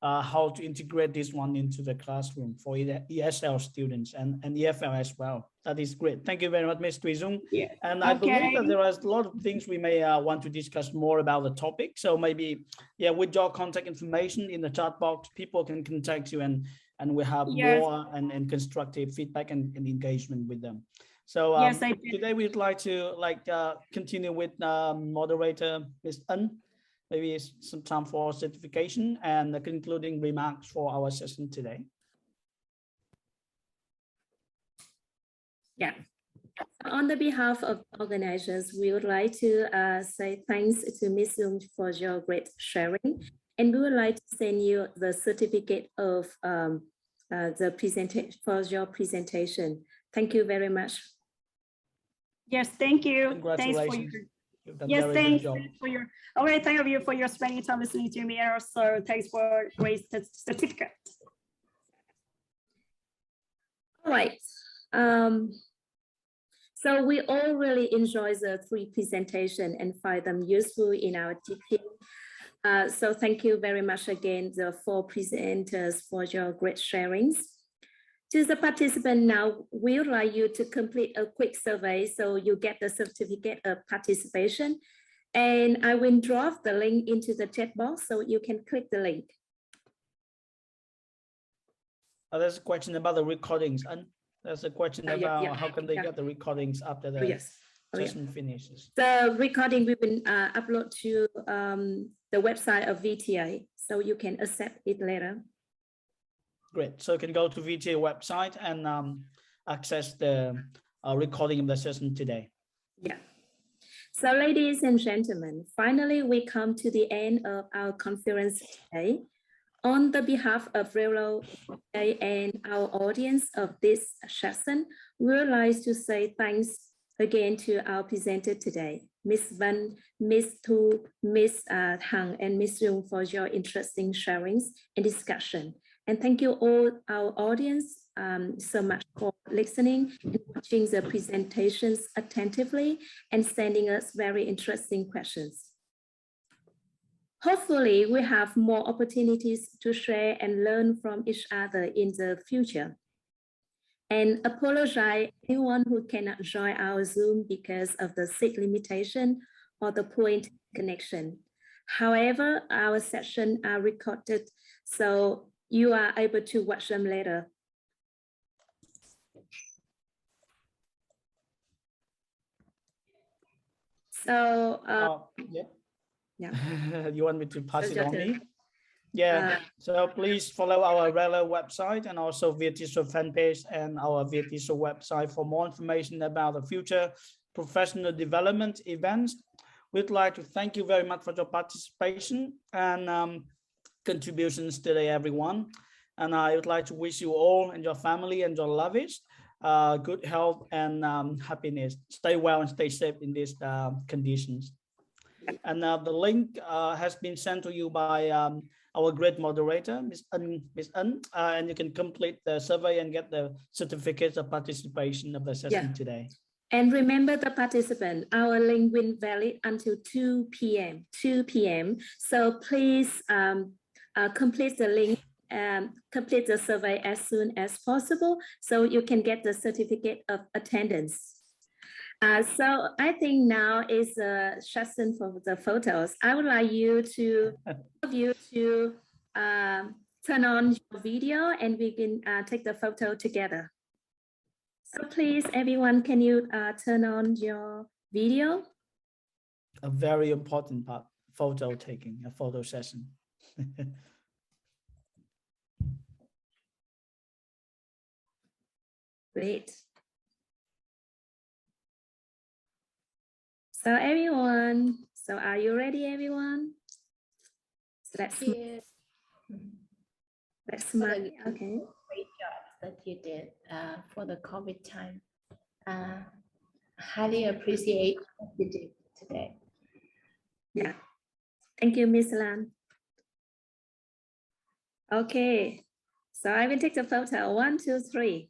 how to integrate this one into the classroom for ESL students and EFL as well. That is great. Thank you very much, Ms. Tui Dung. Yeah. And I believe that there are a lot of things we may want to discuss more about the topic. So maybe, yeah, with your contact information in the chat box, people can contact you and we have more and constructive feedback and engagement with them. So today we'd like to continue with moderator Ms. Ân. Maybe some time for certification and the concluding remarks for our session today. Yeah. On the behalf of organizers, we would like to say thanks to Ms. Dung for your great sharing, and we would like to send you the certificate of the presentation for your presentation. Thank you very much. Yes, thank you. Congratulations. Thanks for your. All right, thank you for your spending time listening to me, and also thanks for great certificate. All right. So we all really enjoy the 3 presentations and find them useful in our teaching. So thank you very much again, the 4 presenters, for your great sharings. To the participant now, we would like you to complete a quick survey so you get the certificate of participation. And I will drop the link into the chat box so you can click the link. There's a question about the recordings, and there's a question about how can they get the recordings after the session finishes. The recording we will upload to the website of VTA, so you can accept it later. Great. So you can go to VTA website and access the recording of the session today. Yeah. So ladies and gentlemen, finally, we come to the end of our conference today. On the behalf of Railroad and our audience of this session, we would like to say thanks again to our presenter today, Ms. Van, Ms. Tu, Ms. Hằng, and Ms. Dung for your interesting sharings and discussion. And thank you all our audience so much for listening and watching the presentations attentively and sending us very interesting questions. Hopefully, we have more opportunities to share and learn from each other in the future. And apologize anyone who cannot join our Zoom because of the seat limitation or the point connection. However, our sessions are recorded, so you are able to watch them later. So, you want me to pass it on? Yeah, so please follow our Relo website and also VTSO fan page and our VTSO website for more information about the future professional development events. We'd like to thank you very much for your participation and contributions today, everyone. And I would like to wish you all and your family and your lovers good health and happiness. Stay well and stay safe in these conditions. And the link has been sent to you by our great moderator, Ms. Ân, and you can complete the survey and get the certificates of participation of the session today. And remember the participant, our link will valid until 2 p.m. So please complete the link, complete the survey as soon as possible so you can get the certificate of attendance. So I think now is a session for the photos. I would like you to turn on your video and we can take the photo together. So please, everyone, can you turn on your video? A very important part, photo taking, a photo session. Great. So everyone, so are you ready, everyone? So let's smile. Okay. Great job that you did for the COVID time. highly appreciate what you did today. Yeah. Thank you, Miss Lan. Okay. So I will take the photo. 1, 2, 3.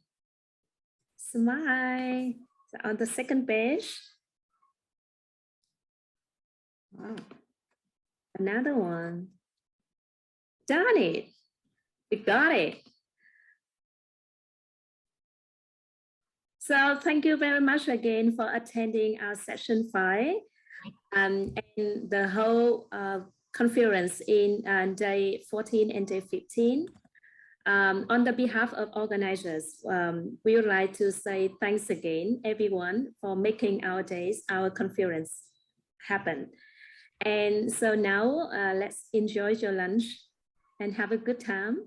Smile. So on the second page. Wow. Another one. Done it. We got it. So thank you very much again for attending our session 5 and the whole conference in day 14 and day 15. On the behalf of organizers, we would like to say thanks again, everyone, for making our days, our conference happen. And so now let's enjoy your lunch and have a good time.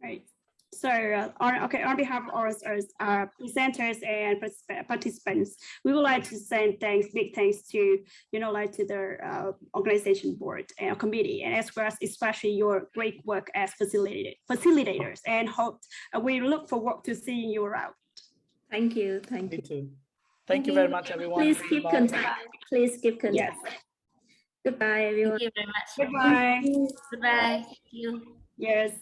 Right. So on behalf of our presenters and participants, we would like to send big thanks to, like to the organization board and committee, and as well as especially your great work as facilitators, and hope we look forward to seeing you around. Thank you. Thank you. Me too. Thank you very much, everyone. Please keep Bye. contact. Please keep contact. Yes. Goodbye, everyone. Thank you very much. Goodbye. Goodbye. Thank you. Yes.